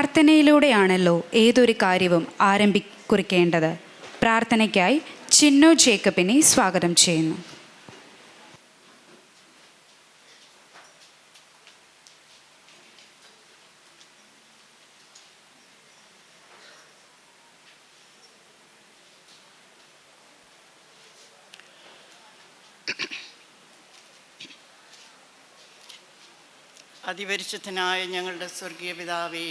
പ്രാർത്ഥനയിലൂടെയാണല്ലോ ഏതൊരു കാര്യവും കുറിക്കേണ്ടത്. പ്രാർത്ഥനയ്ക്കായി ചിന്നു ജേക്കബിനെ സ്വാഗതം ചെയ്യുന്നു. അതിപരിശുദ്ധനായ ഞങ്ങളുടെ സ്വർഗീയ പിതാവേ,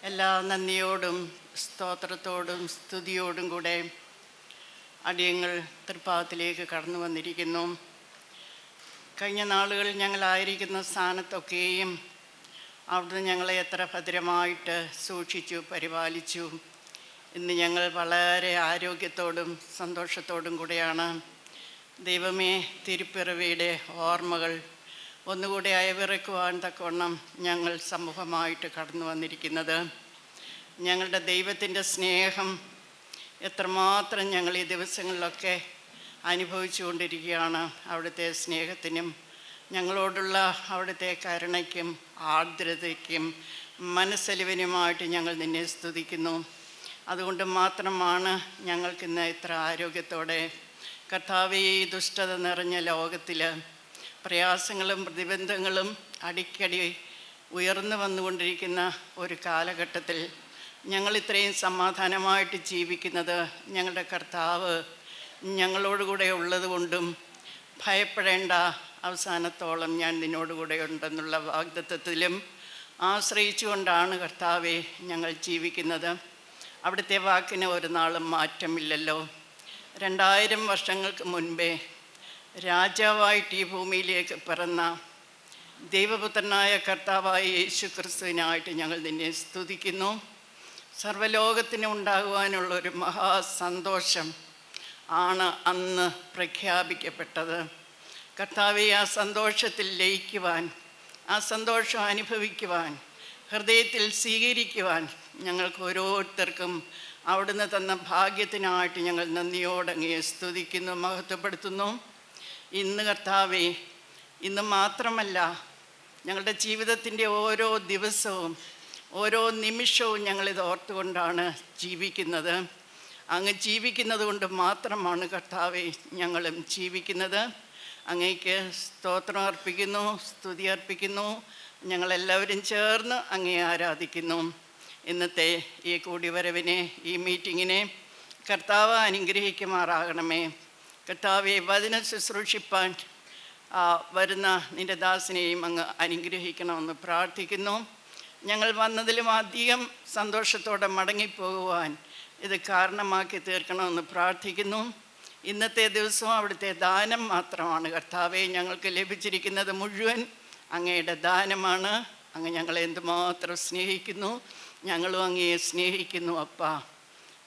എല്ലാ നന്ദിയോടും സ്തോത്രത്തോടും സ്തുതിയോടും കൂടെ അടിയങ്ങൾ തൃപ്പാദത്തിലേക്ക് കടന്നു വന്നിരിക്കുന്നു. കഴിഞ്ഞ നാളുകളിൽ ഞങ്ങളായിരിക്കുന്ന സ്ഥാനത്തൊക്കെയും അവിടുന്ന് ഞങ്ങളെ എത്ര ഭദ്രമായിട്ട് സൂക്ഷിച്ചു പരിപാലിച്ചു. ഇന്ന് ഞങ്ങൾ വളരെ ആരോഗ്യത്തോടും സന്തോഷത്തോടും കൂടെയാണ് ദൈവമേ തിരുപ്പിറവിയുടെ ഓർമ്മകൾ ഒന്നുകൂടി അയവിറക്കുവാൻ തക്കവണ്ണം ഞങ്ങൾ സമൂഹമായിട്ട് കടന്നു വന്നിരിക്കുന്നത്. ഞങ്ങളുടെ ദൈവത്തിൻ്റെ സ്നേഹം എത്രമാത്രം ഞങ്ങൾ ഈ ദിവസങ്ങളിലൊക്കെ അനുഭവിച്ചു കൊണ്ടിരിക്കുകയാണ്. അവിടുത്തെ സ്നേഹത്തിനും ഞങ്ങളോടുള്ള അവിടുത്തെ കരുണയ്ക്കും ആർദ്രതയ്ക്കും മനസ്സലിവിനുമായിട്ട് ഞങ്ങൾ നിന്നെ സ്തുതിക്കുന്നു. അതുകൊണ്ട് മാത്രമാണ് ഞങ്ങൾക്കിന്ന് ഇത്ര ആരോഗ്യത്തോടെ കർത്താവേ, ഈ ദുഷ്ടത നിറഞ്ഞ ലോകത്തിൽ പ്രയാസങ്ങളും പ്രതിബന്ധങ്ങളും അടിക്കടി ഉയർന്നു വന്നുകൊണ്ടിരിക്കുന്ന ഒരു കാലഘട്ടത്തിൽ ഞങ്ങൾ ഇത്രയും സമാധാനമായിട്ട് ജീവിക്കുന്നത് ഞങ്ങളുടെ കർത്താവ് ഞങ്ങളോടുകൂടെ ഉള്ളത് കൊണ്ടും ഭയപ്പെടേണ്ട, അവസാനത്തോളം ഞാൻ നിന്നോടുകൂടെ ഉണ്ടെന്നുള്ള വാഗ്ദത്തത്തിലും ആശ്രയിച്ചുകൊണ്ടാണ് കർത്താവെ ഞങ്ങൾ ജീവിക്കുന്നത്. അവിടുത്തെ വാക്കിന് ഒരു നാളും മാറ്റമില്ലല്ലോ. 2000 വർഷങ്ങൾക്ക് മുൻപേ രാജാവായിട്ട് ഈ ഭൂമിയിലേക്ക് പിറന്ന ദൈവപുത്രനായ കർത്താവായ യേശു ക്രിസ്തുവിനായിട്ട് ഞങ്ങൾ നിന്നെ സ്തുതിക്കുന്നു. സർവ്വലോകത്തിന് ഉണ്ടാകുവാനുള്ളൊരു മഹാസന്തോഷം ആണ് അന്ന് പ്രഖ്യാപിക്കപ്പെട്ടത്. കർത്താവെ, ആ സന്തോഷത്തിൽ ലയിക്കുവാൻ, ആ സന്തോഷം അനുഭവിക്കുവാൻ, ഹൃദയത്തിൽ സ്വീകരിക്കുവാൻ ഞങ്ങൾക്ക് ഓരോരുത്തർക്കും അവിടുന്ന് തന്ന ഭാഗ്യത്തിനായിട്ട് ഞങ്ങൾ നന്ദിയോടെ അങ്ങയെ സ്തുതിക്കുന്നു, മഹത്വപ്പെടുത്തുന്നു. ഇന്ന് കർത്താവേ, ഇന്ന് മാത്രമല്ല, ഞങ്ങളുടെ ജീവിതത്തിൻ്റെ ഓരോ ദിവസവും ഓരോ നിമിഷവും ഞങ്ങളിത് ഓർത്തുകൊണ്ടാണ് ജീവിക്കുന്നത്. അങ്ങ് ജീവിക്കുന്നത് കൊണ്ട് മാത്രമാണ് കർത്താവേ ഞങ്ങളും ജീവിക്കുന്നത്. അങ്ങേക്ക് സ്തോത്രം അർപ്പിക്കുന്നു, സ്തുതി അർപ്പിക്കുന്നു. ഞങ്ങളെല്ലാവരും ചേർന്ന് അങ്ങയെ ആരാധിക്കുന്നു. ഇന്നത്തെ ഈ കൂടിവരവിനെ, ഈ മീറ്റിങ്ങിനെ കർത്താവ് അനുഗ്രഹിക്കുമാറാകണമേ. കർത്താവെ, വചനം ശുശ്രൂഷിപ്പാൻ വരുന്ന നിൻ്റെ ദാസിനെയും അങ്ങ് അനുഗ്രഹിക്കണമെന്ന് പ്രാർത്ഥിക്കുന്നു. ഞങ്ങൾ വന്നതിലും അധികം സന്തോഷത്തോടെ മടങ്ങിപ്പോകുവാൻ ഇത് കാരണമാക്കി തീർക്കണമെന്ന് പ്രാർത്ഥിക്കുന്നു. ഇന്നത്തെ ദിവസവും അവിടുത്തെ ദാനം മാത്രമാണ് കർത്താവെ. ഞങ്ങൾക്ക് ലഭിച്ചിരിക്കുന്നത് മുഴുവൻ അങ്ങയുടെ ദാനമാണ്. അങ്ങ് ഞങ്ങളെ എന്തുമാത്രം സ്നേഹിക്കുന്നു, ഞങ്ങളും അങ്ങയെ സ്നേഹിക്കുന്നു അപ്പാ.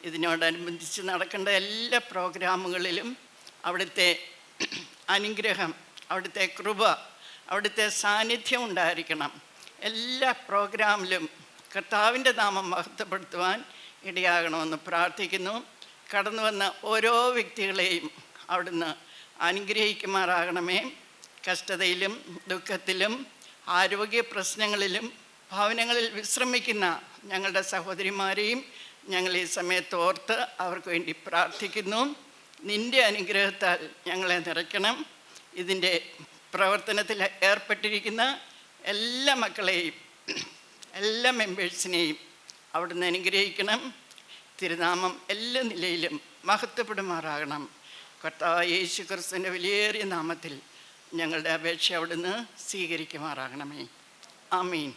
ഇതിനോടനുബന്ധിച്ച് നടക്കേണ്ട എല്ലാ പ്രോഗ്രാമുകളിലും അവിടുത്തെ അനുഗ്രഹം, അവിടുത്തെ കൃപ, അവിടുത്തെ സാന്നിധ്യം ഉണ്ടായിരിക്കണം. എല്ലാ പ്രോഗ്രാമിലും കർത്താവിൻ്റെ നാമം മഹത്വപ്പെടുത്തുവാൻ ഇടയാകണമെന്ന് പ്രാർത്ഥിക്കുന്നു. കടന്നു വന്ന ഓരോ വ്യക്തികളെയും അവിടുന്ന് അനുഗ്രഹിക്കുമാറാകണമേ. കഷ്ടതയിലും ദുഃഖത്തിലും ആരോഗ്യ പ്രശ്നങ്ങളിലും ഭവനങ്ങളിൽ വിശ്രമിക്കുന്ന ഞങ്ങളുടെ സഹോദരിമാരെയും ഞങ്ങൾ ഈ സമയത്ത് ഓർത്ത് അവർക്ക് വേണ്ടി പ്രാർത്ഥിക്കുന്നു. നിൻ്റെ അനുഗ്രഹത്താൽ ഞങ്ങളെ നിറയ്ക്കണം. ഇതിൻ്റെ പ്രവർത്തനത്തിൽ ഏർപ്പെട്ടിരിക്കുന്ന എല്ലാ മക്കളെയും, എല്ലാ മെമ്പേഴ്സിനെയും അവിടുന്ന് അനുഗ്രഹിക്കണം. തിരുനാമം എല്ലാ നിലയിലും മഹത്വപ്പെടുമാറാകണം. കർത്താവ് യേശു ക്രിസ്തുവിൻ്റെ വിലയേറിയ നാമത്തിൽ ഞങ്ങളുടെ അപേക്ഷ അവിടുന്ന് സ്വീകരിക്കുമാറാകണമേ. ആമീൻ.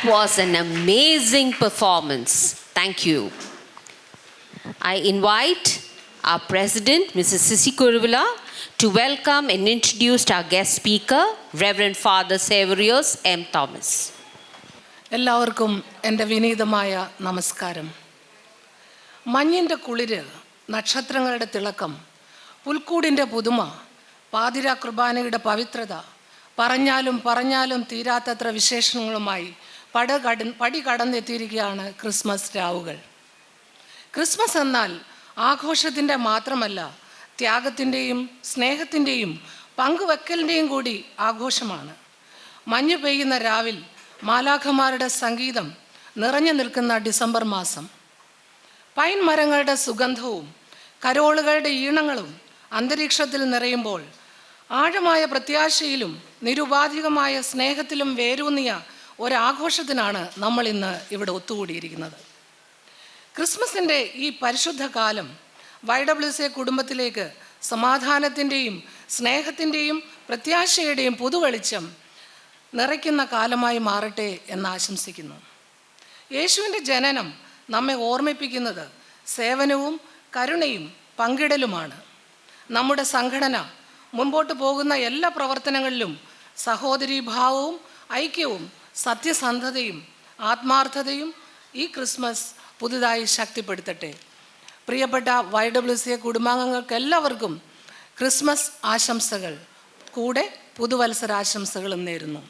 was an amazing performance. Thank you. I invite our President, Mrs. Sissy Kuruvilla, to welcome and introduce our guest speaker, Reverend Father Severius M. Thomas. എല്ലാവർക്കും എൻ്റെ വിനീതമായ നമസ്കാരം. മഞ്ഞിൻ്റെ കുളിര്, നക്ഷത്രങ്ങളുടെ തിളക്കം, പുൽക്കൂടിൻ്റെ പുതുമ, പാതിരാ കുർബാനയുടെ പവിത്രത, പറഞ്ഞാലും തീരാത്തത്ര വിശേഷങ്ങളുമായി പടി കടന്നെത്തിയിരിക്കുകയാണ് ക്രിസ്മസ് രാവുകൾ. ക്രിസ്മസ് എന്നാൽ ആഘോഷത്തിൻ്റെ മാത്രമല്ല, ത്യാഗത്തിൻ്റെയും സ്നേഹത്തിൻ്റെയും പങ്കുവെക്കലിൻ്റെയും കൂടി ആഘോഷമാണ്. മഞ്ഞു പെയ്യുന്ന രാവിൽ മാലാഖമാരുടെ സംഗീതം നിറഞ്ഞു നിൽക്കുന്ന ഡിസംബർ മാസം, പൈൻ മരങ്ങളുടെ സുഗന്ധവും കരോളുകളുടെ ഈണങ്ങളും അന്തരീക്ഷത്തിൽ നിറയുമ്പോൾ ആഴമായ പ്രത്യാശയിലും നിരുപാധികമായ സ്നേഹത്തിലും വേരൂന്നിയ ഒരാഘോഷത്തിനാണ് നമ്മൾ ഇന്ന് ഇവിടെ ഒത്തുകൂടിയിരിക്കുന്നത്. ക്രിസ്മസിൻ്റെ ഈ പരിശുദ്ധ കാലം YWCA കുടുംബത്തിലേക്ക് സമാധാനത്തിൻ്റെയും സ്നേഹത്തിൻ്റെയും പ്രത്യാശയുടെയും പുതുവെളിച്ചം നിറയ്ക്കുന്ന കാലമായി മാറട്ടെ എന്ന് ആശംസിക്കുന്നു. യേശുവിൻ്റെ ജനനം നമ്മെ ഓർമ്മിപ്പിക്കുന്നത് സേവനവും കരുണയും പങ്കിടലുമാണ്. നമ്മുടെ സംഘടന മുൻപോട്ട് പോകുന്ന എല്ലാ പ്രവർത്തനങ്ങളിലും സഹോദരീഭാവവും ഐക്യവും സത്യസന്ധതയും ആത്മാർത്ഥതയും ഈ ക്രിസ്മസ് പുതുതായി ശക്തിപ്പെടുത്തട്ടെ. പ്രിയപ്പെട്ട YWCA കുടുംബാംഗങ്ങൾക്ക് എല്ലാവർക്കും ക്രിസ്മസ് ആശംസകൾ, കൂടെ പുതുവത്സരാശംസകളും നേരുന്നു.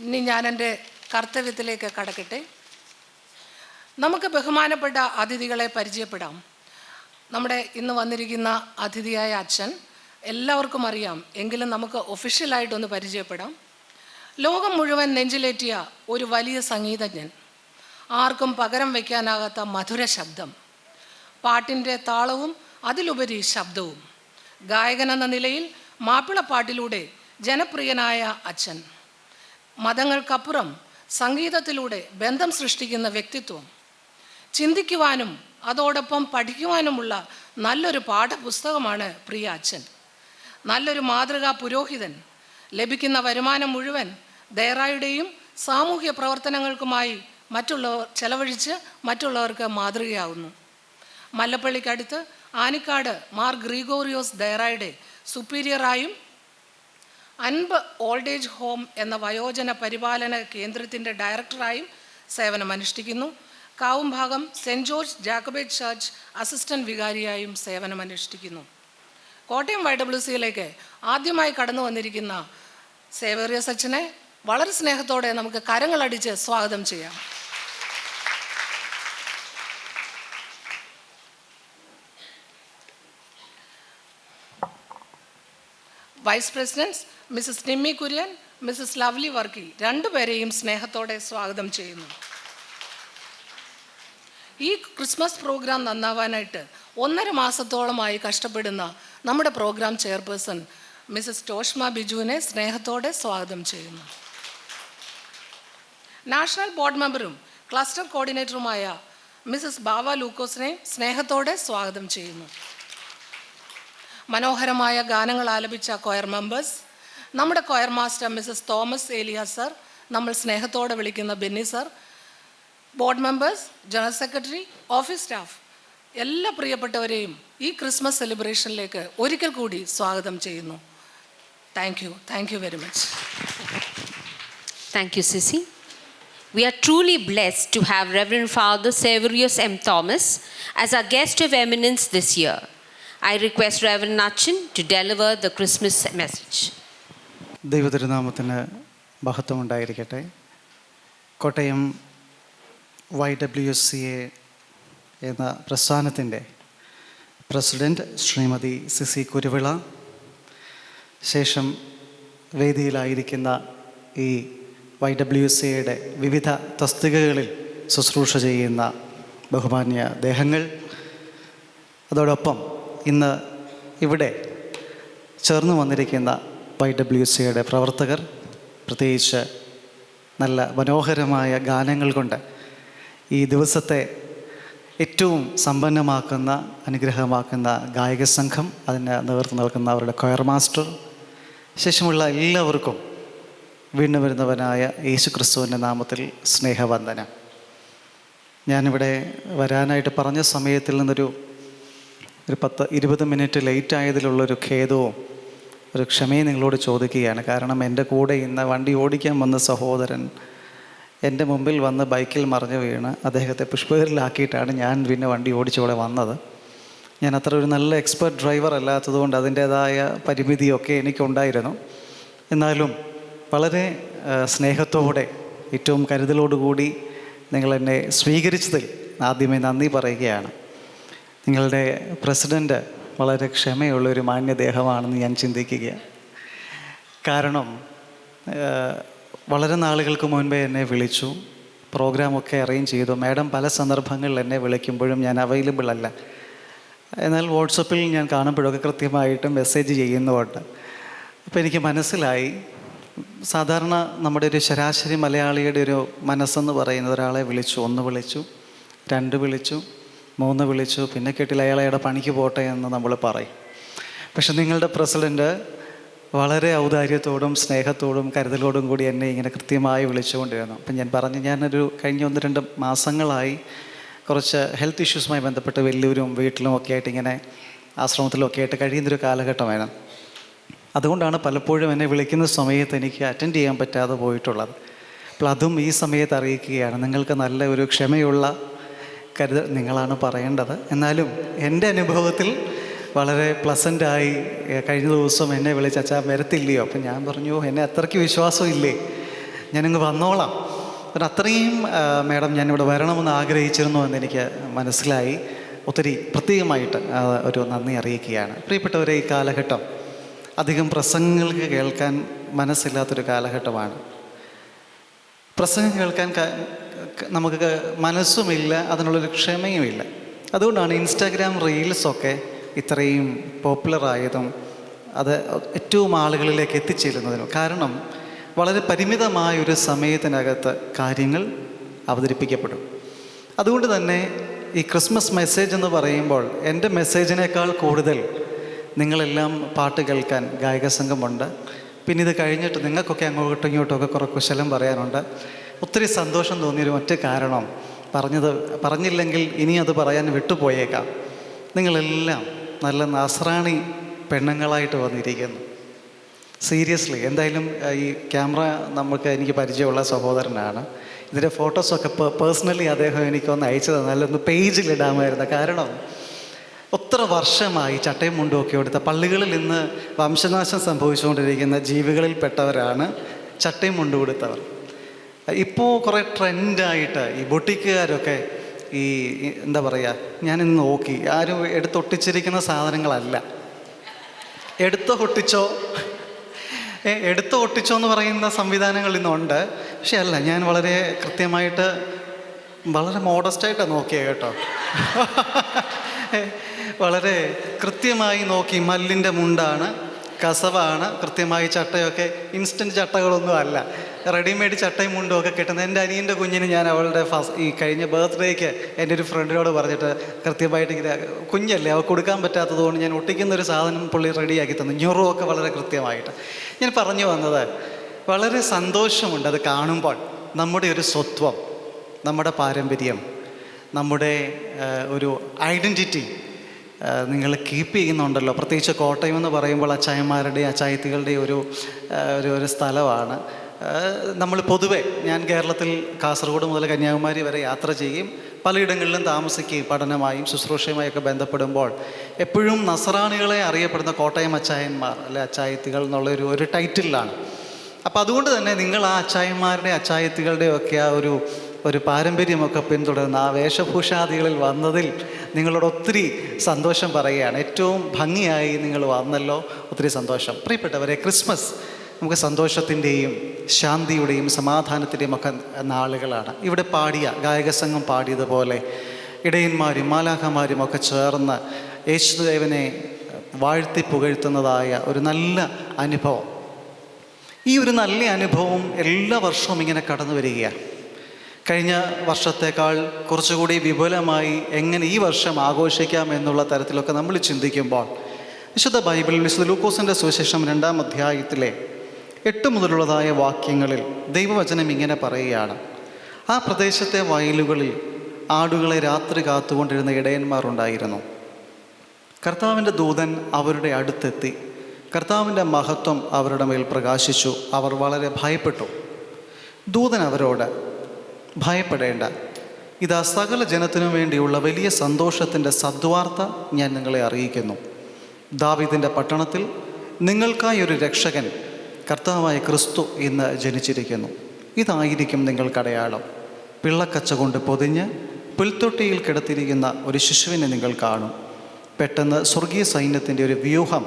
ഇനി ഞാൻ എൻ്റെ കർത്തവ്യത്തിലേക്ക് കടക്കട്ടെ. നമുക്ക് ബഹുമാനപ്പെട്ട അതിഥികളെ പരിചയപ്പെടാം. നമ്മുടെ ഇന്ന് വന്നിരിക്കുന്ന അതിഥിയായ അച്ഛൻ എല്ലാവർക്കും അറിയാം, എങ്കിലും നമുക്ക് ഒഫീഷ്യലായിട്ടൊന്ന് പരിചയപ്പെടാം. ലോകം മുഴുവൻ നെഞ്ചിലേറ്റിയ ഒരു വലിയ സംഗീതജ്ഞൻ, ആർക്കും പകരം വയ്ക്കാനാകാത്ത മധുര ശബ്ദം, പാട്ടിൻ്റെ താളവും അതിലുപരി ശബ്ദവും, ഗായകൻ എന്ന നിലയിൽ മാപ്പിളപ്പാട്ടിലൂടെ ജനപ്രിയനായ അച്ഛൻ, മതങ്ങൾക്കപ്പുറം സംഗീതത്തിലൂടെ ബന്ധം സൃഷ്ടിക്കുന്ന വ്യക്തിത്വം, ചിന്തിക്കുവാനും അതോടൊപ്പം പഠിക്കുവാനുമുള്ള നല്ലൊരു പാഠപുസ്തകമാണ് പ്രിയ അച്ഛൻ. നല്ലൊരു മാതൃകാ പുരോഹിതൻ, ലഭിക്കുന്ന വരുമാനം മുഴുവൻ ദയറായുടെയും സാമൂഹ്യ പ്രവർത്തനങ്ങൾക്കുമായി ചെലവഴിച്ച് മറ്റുള്ളവർക്ക് മാതൃകയാകുന്നു. മല്ലപ്പള്ളിക്കടുത്ത് ആനിക്കാട് മാർ ഗ്രിഗോറിയോസ് ദയറായുടെ സുപ്പീരിയറായും അൻപ് ഓൾഡ് ഏജ് ഹോം എന്ന വയോജന പരിപാലന കേന്ദ്രത്തിൻ്റെ ഡയറക്ടറായും സേവനമനുഷ്ഠിക്കുന്നു. Kavumbhagam saint George Jacobite church assistant വികാരിയായും സേവനമനുഷ്ഠിക്കുന്നു. കോട്ടയം YWCA ആദ്യമായി കടന്നു വന്നിരിക്കുന്ന സേവേറിയസ് അച്ഛനെ വളരെ സ്നേഹത്തോടെ നമുക്ക് കരങ്ങളടിച്ച് സ്വാഗതം ചെയ്യാം. Vice presidents Mrs Nimmi Kurian, Mrs Lovely Varkey രണ്ടുപേരെയും സ്നേഹത്തോടെ സ്വാഗതം ചെയ്യുന്നു. ഈ ക്രിസ്മസ് പ്രോഗ്രാം നന്നാവാനായിട്ട് 1.5 മാസത്തോളമായി കഷ്ടപ്പെടുന്ന നമ്മുടെ പ്രോഗ്രാം ചെയർപേഴ്സൺ മിസ്സസ് ടോഷ്മ ബിജുവിനെ സ്നേഹത്തോടെ സ്വാഗതം ചെയ്യുന്നു. നാഷണൽ ബോർഡ് മെമ്പറും ക്ലസ്റ്റർ കോർഡിനേറ്ററുമായ മിസ്സസ് ബാവ ലൂക്കോസിനെ സ്നേഹത്തോടെ സ്വാഗതം ചെയ്യുന്നു. മനോഹരമായ ഗാനങ്ങൾ ആലപിച്ച കൊയർ മെമ്പേഴ്സ്, നമ്മുടെ കൊയർ മാസ്റ്റർ മിസ്സസ് തോമസ് ഏലിയ സർ, നമ്മൾ സ്നേഹത്തോടെ വിളിക്കുന്ന Benny sir, board members, general secretary, office staff, എല്ലാ പ്രിയപ്പെട്ടവരെയും ഈ ക്രിസ്മസ് സെലിബ്രേഷനിലേക്ക് ഒരിക്കൽ കൂടി സ്വാഗതം ചെയ്യുന്നു. Thank you very much. Thank you, Sissy. We are truly blessed to have Reverend Father Severius M. Thomas as our guest of eminence this year. I request Reverend Nachin to deliver the Christmas message. ദൈവതിരുനാമത്തിന് മഹത്വം ഉണ്ടായിരിക്കട്ടെ. Kottayam YWCA എന്ന പ്രസ്ഥാനത്തിൻ്റെ president Shrimati CC Kuruvila, ശേഷം വേദിയിലായിരിക്കുന്ന ഈ YWCAയുടെ വിവിധ തസ്തികകളിൽ ശുശ്രൂഷ ചെയ്യുന്ന ബഹുമാന്യ ദേഹങ്ങൾ, അതോടൊപ്പം ഇന്ന് ഇവിടെ ചേർന്ന് വന്നിരിക്കുന്ന YWCAയുടെ പ്രവർത്തകർ, പ്രത്യേകിച്ച് നല്ല മനോഹരമായ ഗാനങ്ങൾ കൊണ്ട് ഈ ദിവസത്തെ ഏറ്റവും സമ്പന്നമാക്കുന്ന അനുഗ്രഹമാക്കുന്ന ഗായക സംഘം, അതിന് നേതൃത്വം നൽകുന്ന അവരുടെ കൊയർ മാസ്റ്റർ, ശേഷമുള്ള എല്ലാവർക്കും വീണ്ടും വരുന്നവനായ യേശു ക്രിസ്തുവിൻ്റെ നാമത്തിൽ സ്നേഹവന്ദനം. ഞാനിവിടെ വരാനായിട്ട് പറഞ്ഞ സമയത്തിൽ നിന്നൊരു 10-20 മിനിറ്റ് ലേറ്റ് ആയതിലുള്ളൊരു ഖേദവും ഒരു ക്ഷമയും നിങ്ങളോട് ചോദിക്കുകയാണ്. കാരണം എൻ്റെ കൂടെ ഇന്ന് വണ്ടി ഓടിക്കാൻ വന്ന സഹോദരൻ എൻ്റെ മുമ്പിൽ വന്ന് ബൈക്കിൽ മറിഞ്ഞു വീണ് അദ്ദേഹത്തെ പുഷ്പകരിലാക്കിയിട്ടാണ് ഞാൻ പിന്നെ വണ്ടി ഓടിച്ചിവിടെ വന്നത്. ഞാൻ അത്ര ഒരു നല്ല എക്സ്പെർട്ട് ഡ്രൈവർ അല്ലാത്തതുകൊണ്ട് അതിൻ്റേതായ പരിമിതിയൊക്കെ എനിക്കുണ്ടായിരുന്നു. എന്നാലും വളരെ സ്നേഹത്തോടെ ഏറ്റവും കരുതലോടുകൂടി നിങ്ങളെന്നെ സ്വീകരിച്ചതിൽ ആദ്യമേ നന്ദി പറയുകയാണ്. നിങ്ങളുടെ പ്രസിഡൻറ്റ് വളരെ ക്ഷമയുള്ളൊരു മാന്യദേഹമാണെന്ന് ഞാൻ ചിന്തിക്കുകയാണ്. കാരണം വളരെ നാളുകൾക്ക് മുൻപേ എന്നെ വിളിച്ചു, പ്രോഗ്രാമൊക്കെ അറേഞ്ച് ചെയ്തു. മാഡം പല സന്ദർഭങ്ങളിൽ എന്നെ വിളിക്കുമ്പോഴും ഞാൻ അവൈലബിൾ അല്ല. എന്നാൽ വാട്സപ്പിൽ ഞാൻ കാണുമ്പോഴൊക്കെ കൃത്യമായിട്ട് മെസ്സേജ് ചെയ്യുന്നുമുണ്ട്. അപ്പോൾ എനിക്ക് മനസ്സിലായി, സാധാരണ നമ്മുടെ ഒരു ശരാശരി മലയാളിയുടെ ഒരു മനസ്സെന്ന് പറയുന്നത് ഒരാളെ വിളിച്ചു, 1 വിളിച്ചു, 2 വിളിച്ചു, 3 വിളിച്ചു, പിന്നെ കേട്ടില്ല അയാളെ പണിക്ക് പോട്ടെ എന്ന് നമ്മൾ പറയും. പക്ഷെ നിങ്ങളുടെ പ്രസിഡൻറ്റ് വളരെ ഔദാര്യത്തോടും സ്നേഹത്തോടും കരുതലോടും കൂടി എന്നെ ഇങ്ങനെ കൃത്യമായി വിളിച്ചുകൊണ്ടിരുന്നു. അപ്പം ഞാൻ പറഞ്ഞു, ഞാനൊരു കഴിഞ്ഞ 1-2 മാസങ്ങളായി കുറച്ച് ഹെൽത്ത് ഇഷ്യൂസുമായി ബന്ധപ്പെട്ട് വെല്ലൂരും വീട്ടിലും ഒക്കെ ആയിട്ട് ഇങ്ങനെ ആശ്രമത്തിലൊക്കെ ആയിട്ട് കഴിയുന്നൊരു കാലഘട്ടമായിരുന്നു. അതുകൊണ്ടാണ് പലപ്പോഴും എന്നെ വിളിക്കുന്ന സമയത്ത് എനിക്ക് അറ്റൻഡ് ചെയ്യാൻ പറ്റാതെ പോയിട്ടുള്ളത്. അപ്പോൾ അതും ഈ സമയത്ത് അറിയിക്കുകയാണ്. നിങ്ങൾക്ക് നല്ല ഒരു ക്ഷമയുള്ള കരുതൽ നിങ്ങളാണ് പറയേണ്ടത്. എന്നാലും എൻ്റെ അനുഭവത്തിൽ വളരെ പ്ലസൻ്റായി കഴിഞ്ഞ ദിവസം എന്നെ വിളിച്ച് അച്ഛാ വരത്തില്ലയോ? അപ്പം ഞാൻ പറഞ്ഞു, എന്നെ അത്രയ്ക്ക് വിശ്വാസം ഇല്ലേ, ഞാനിങ്ങ് വന്നോളാം. അപ്പം അത്രയും മാഡം ഞാനിവിടെ വരണമെന്ന് ആഗ്രഹിച്ചിരുന്നു എന്നെനിക്ക് മനസ്സിലായി. ഒത്തിരി പ്രത്യേകമായിട്ട് ഒരു നന്ദി അറിയിക്കുകയാണ്. പ്രിയപ്പെട്ടവരെ, ഈ കാലഘട്ടം അധികം പ്രസംഗങ്ങൾക്ക് കേൾക്കാൻ മനസ്സില്ലാത്തൊരു കാലഘട്ടമാണ്. പ്രസംഗം കേൾക്കാൻ നമുക്ക് മനസ്സുമില്ല, അതിനുള്ളൊരു ക്ഷമയുമില്ല. അതുകൊണ്ടാണ് ഇൻസ്റ്റാഗ്രാം റീൽസൊക്കെ ഇത്രയും പോപ്പുലറായതും അത് ഏറ്റവും ആളുകളിലേക്ക് എത്തിച്ചേരുന്നതിനും. കാരണം വളരെ പരിമിതമായൊരു സമയത്തിനകത്ത് കാര്യങ്ങൾ അവതരിപ്പിക്കപ്പെടും. അതുകൊണ്ട് തന്നെ ഈ ക്രിസ്മസ് മെസ്സേജ് എന്ന് പറയുമ്പോൾ എൻ്റെ മെസ്സേജിനേക്കാൾ കൂടുതൽ നിങ്ങളെല്ലാം പാട്ട് കേൾക്കാൻ ഗായക സംഘമുണ്ട്. പിന്നെ ഇത് കഴിഞ്ഞിട്ട് നിങ്ങൾക്കൊക്കെ അങ്ങോട്ടും ഇങ്ങോട്ടുമൊക്കെ കുറേ കുശലം പറയാനുണ്ട്. ഒത്തിരി സന്തോഷം തോന്നിയൊരു ഒറ്റ കാരണം പറഞ്ഞില്ലെങ്കിൽ ഇനി അത് പറയാൻ വിട്ടുപോയേക്കാം. നിങ്ങളെല്ലാം നല്ല നസ്രാണി പെണ്ണുങ്ങളായിട്ട് വന്നിരിക്കുന്നു. സീരിയസ്ലി. എന്തായാലും ഈ ക്യാമറ എനിക്ക് പരിചയമുള്ള സഹോദരനാണ്. ഇതിൻ്റെ ഫോട്ടോസൊക്കെ പേഴ്സണലി അദ്ദേഹം എനിക്കൊന്ന് അയച്ചു തന്നാലൊന്ന് പേജിലിടാമായിരുന്നു. കാരണം ഒത്തിരി വർഷമായി ചട്ടയും മുണ്ടും ഒക്കെ എടുത്ത പള്ളികളിൽ ഇന്ന് വംശനാശം സംഭവിച്ചുകൊണ്ടിരിക്കുന്ന ജീവികളിൽപ്പെട്ടവരാണ് ചട്ടയും മുണ്ടും കൊടുത്തവർ. ഇപ്പോൾ കുറേ ട്രെൻഡായിട്ട് ഈ ബൊട്ടിക്കുകാരൊക്കെ ഈ എന്താ പറയുക, ഞാനിന്ന് നോക്കി, ആരും എടുത്തൊട്ടിച്ചിരിക്കുന്ന സാധനങ്ങളല്ല. എടുത്ത് ഒട്ടിച്ചോ എന്ന് പറയുന്ന സംവിധാനങ്ങൾ ഇന്നുണ്ട്. പക്ഷെ അല്ല, ഞാൻ വളരെ കൃത്യമായിട്ട് വളരെ മോഡസ്റ്റായിട്ടാണ് നോക്കിയത് കേട്ടോ. വളരെ കൃത്യമായി നോക്കി. മല്ലിൻ്റെ മുണ്ടാണ്, കസവാണ്, കൃത്യമായി ചട്ടയൊക്കെ ഇൻസ്റ്റൻറ്റ് ചട്ടകളൊന്നും അല്ല, റെഡിമെയ്ഡ് ചട്ടയും മുണ്ടും ഒക്കെ കിട്ടുന്നത്. എൻ്റെ അനിയൻ്റെ കുഞ്ഞിന് ഞാൻ അവളുടെ ഈ കഴിഞ്ഞ ബർത്ത്ഡേക്ക് എൻ്റെ ഒരു ഫ്രണ്ടിനോട് പറഞ്ഞിട്ട് കൃത്യമായിട്ട് ഇങ്ങനെ, കുഞ്ഞല്ലേ അവൾ കൊടുക്കാൻ പറ്റാത്തത് കൊണ്ട് ഞാൻ ഒട്ടിക്കുന്നൊരു സാധനം പുള്ളി റെഡിയാക്കി തന്നു. ഞൊറുമൊക്കെ വളരെ കൃത്യമായിട്ട്. ഞാൻ പറഞ്ഞു വന്നത്, വളരെ സന്തോഷമുണ്ട് അത് കാണുമ്പോൾ. നമ്മുടെ ഒരു സ്വത്വം, നമ്മുടെ പാരമ്പര്യം, നമ്മുടെ ഒരു ഐഡൻറ്റിറ്റി നിങ്ങൾ കീപ്പ് ചെയ്യുന്നുണ്ടല്ലോ. പ്രത്യേകിച്ച് കോട്ടയം എന്ന് പറയുമ്പോൾ അച്ചായന്മാരുടെയും അച്ചായത്തികളുടെയും ഒരു സ്ഥലമാണ്. നമ്മൾ പൊതുവെ, ഞാൻ കേരളത്തിൽ കാസർഗോഡ് മുതൽ കന്യാകുമാരി വരെ യാത്ര ചെയ്യും, പലയിടങ്ങളിലും താമസിക്കുകയും പഠനമായും ശുശ്രൂഷയുമായൊക്കെ ബന്ധപ്പെടുമ്പോൾ എപ്പോഴും നസറാണികളെ അറിയപ്പെടുന്ന കോട്ടയം അച്ചായന്മാർ അല്ലെ അച്ചായത്തികൾ എന്നുള്ളൊരു ടൈറ്റിലാണ്. അപ്പോൾ അതുകൊണ്ട് തന്നെ നിങ്ങൾ ആ അച്ചായന്മാരുടെ അച്ചായത്തികളുടെയും ഒക്കെ ആ ഒരു പാരമ്പര്യമൊക്കെ പിന്തുടർന്ന് ആ വേഷഭൂഷാദികളിൽ വന്നതിൽ നിങ്ങളോട് ഒത്തിരി സന്തോഷം പറയുകയാണ്. ഏറ്റവും ഭംഗിയായി നിങ്ങൾ വന്നല്ലോ, ഒത്തിരി സന്തോഷം. പ്രിയപ്പെട്ടവരെ, ക്രിസ്മസ് നമുക്ക് സന്തോഷത്തിൻ്റെയും ശാന്തിയുടെയും സമാധാനത്തിൻ്റെയും ഒക്കെ നാളുകളാണ്. ഇവിടെ പാടിയ ഗായക സംഘം പാടിയതുപോലെ ഇടയന്മാരും മാലാഖമാരും ഒക്കെ ചേർന്ന് യേശുദേവനെ വാഴ്ത്തി പുകഴ്ത്തുന്നതായ ഒരു നല്ല അനുഭവം. ഈ ഒരു നല്ല അനുഭവം എല്ലാ വർഷവും ഇങ്ങനെ കടന്നു വരികയാണ്. കഴിഞ്ഞ വർഷത്തേക്കാൾ കുറച്ചുകൂടി വിപുലമായി എങ്ങനെ ഈ വർഷം ആഘോഷിക്കാം എന്നുള്ള തരത്തിലൊക്കെ നമ്മൾ ചിന്തിക്കുമ്പോൾ വിശുദ്ധ ബൈബിളിൽ വിശുദ്ധ ലൂക്കോസിൻ്റെ സുവിശേഷം 2-ാം അധ്യായത്തിലെ 8 മുതലുള്ളതായ വാക്യങ്ങളിൽ ദൈവവചനം ഇങ്ങനെ പറയുകയാണ്: ആ പ്രദേശത്തെ വയലുകളിൽ ആടുകളെ രാത്രി കാത്തുകൊണ്ടിരുന്ന ഇടയന്മാരുണ്ടായിരുന്നു. കർത്താവിൻ്റെ ദൂതൻ അവരുടെ അടുത്തെത്തി. കർത്താവിൻ്റെ മഹത്വം അവരുടെ മേൽ പ്രകാശിച്ചു. അവർ വളരെ ഭയപ്പെട്ടു. ദൂതൻ അവരോട്, ഭയപ്പെടേണ്ട, ഇതാ സകല ജനത്തിനു വേണ്ടിയുള്ള വലിയ സന്തോഷത്തിൻ്റെ സദ്വാർത്ത ഞാൻ നിങ്ങളെ അറിയിക്കുന്നു. ദാവീദിൻ്റെ പട്ടണത്തിൽ നിങ്ങൾക്കായി ഒരു രക്ഷകൻ, കർത്താവായ ക്രിസ്തു ഇന്ന് ജനിച്ചിരിക്കുന്നു. ഇതായിരിക്കും നിങ്ങൾക്കടയാളം: പിള്ളക്കച്ച കൊണ്ട് പൊതിഞ്ഞ് പുൽത്തൊട്ടിയിൽ കിടത്തിയിരിക്കുന്ന ഒരു ശിശുവിനെ നിങ്ങൾ കാണും. പെട്ടെന്ന് സ്വർഗീയ സൈന്യത്തിൻ്റെ ഒരു വ്യൂഹം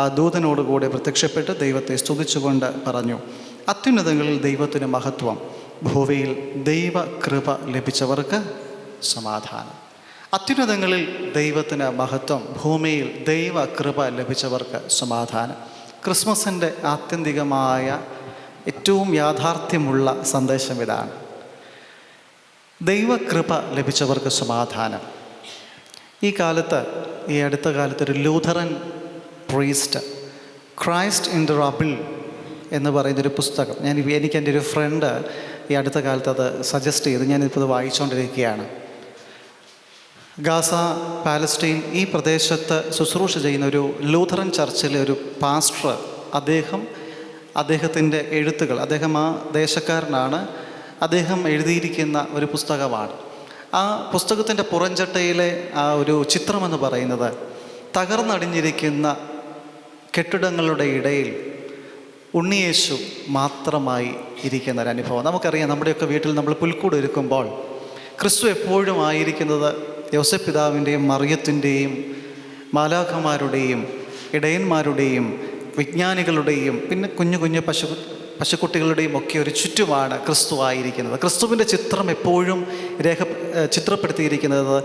ആ ദൂതനോടുകൂടെ പ്രത്യക്ഷപ്പെട്ട് ദൈവത്തെ സ്തുതിച്ചുകൊണ്ട് പറഞ്ഞു: അത്യുന്നതങ്ങളിൽ ദൈവത്തിന് മഹത്വം, ഭൂമിയിൽ ദൈവകൃപ ലഭിച്ചവർക്ക് സമാധാനം. അത്യുന്നതങ്ങളിൽ ദൈവത്തിന് മഹത്വം, ഭൂമിയിൽ ദൈവകൃപ ലഭിച്ചവർക്ക് സമാധാനം. ക്രിസ്മസിൻ്റെ ആത്യന്തികമായ ഏറ്റവും യാഥാർത്ഥ്യമുള്ള സന്ദേശം ഇതാണ്: ദൈവകൃപ ലഭിച്ചവർക്ക് സമാധാനം. ഈ അടുത്ത കാലത്ത് ഒരു Lutheran priest Christ in the റബിൾ എന്ന് പറയുന്നൊരു പുസ്തകം എനിക്ക് എൻ്റെ ഒരു ഫ്രണ്ട് ഈ അടുത്ത കാലത്ത് അത് സജസ്റ്റ് ചെയ്ത് ഞാനിപ്പോൾ ഇത് വായിച്ചുകൊണ്ടിരിക്കുകയാണ്. ഗാസ, പാലസ്റ്റീൻ ഈ പ്രദേശത്ത് ശുശ്രൂഷ ചെയ്യുന്ന ഒരു ലൂഥറൻ ചർച്ചിലെ ഒരു പാസ്റ്റർ, അദ്ദേഹത്തിൻ്റെ എഴുത്തുകൾ, അദ്ദേഹം ആ ദേശക്കാരനാണ്, അദ്ദേഹം എഴുതിയിരിക്കുന്ന ഒരു പുസ്തകമാണ്. ആ പുസ്തകത്തിൻ്റെ പുറംചട്ടയിലെ ആ ഒരു ചിത്രമെന്ന് പറയുന്നത് തകർന്നടിഞ്ഞിരിക്കുന്ന കെട്ടിടങ്ങളുടെ ഇടയിൽ ഉണ്ണിയേശു മാത്രമായി ഇരിക്കുന്ന ഒരനുഭവം. നമുക്കറിയാം, നമ്മുടെയൊക്കെ വീട്ടിൽ നമ്മൾ പുൽക്കൂട് ഒരുക്കുമ്പോൾ ക്രിസ്തു എപ്പോഴും ആയിരിക്കുന്നത് യോസേപ്പ് പിതാവിൻ്റെയും മറിയത്തിൻ്റെയും മാലാഖമാരുടെയും ഇടയന്മാരുടെയും വിജ്ഞാനികളുടെയും പിന്നെ കുഞ്ഞു കുഞ്ഞു പശുക്കുട്ടികളുടെയും ഒക്കെ ഒരു ചുറ്റുമാണ് ക്രിസ്തു ആയിരിക്കുന്നത്. ക്രിസ്തുവിൻ്റെ ചിത്രം എപ്പോഴും ചിത്രപ്പെടുത്തിയിരിക്കുന്നത്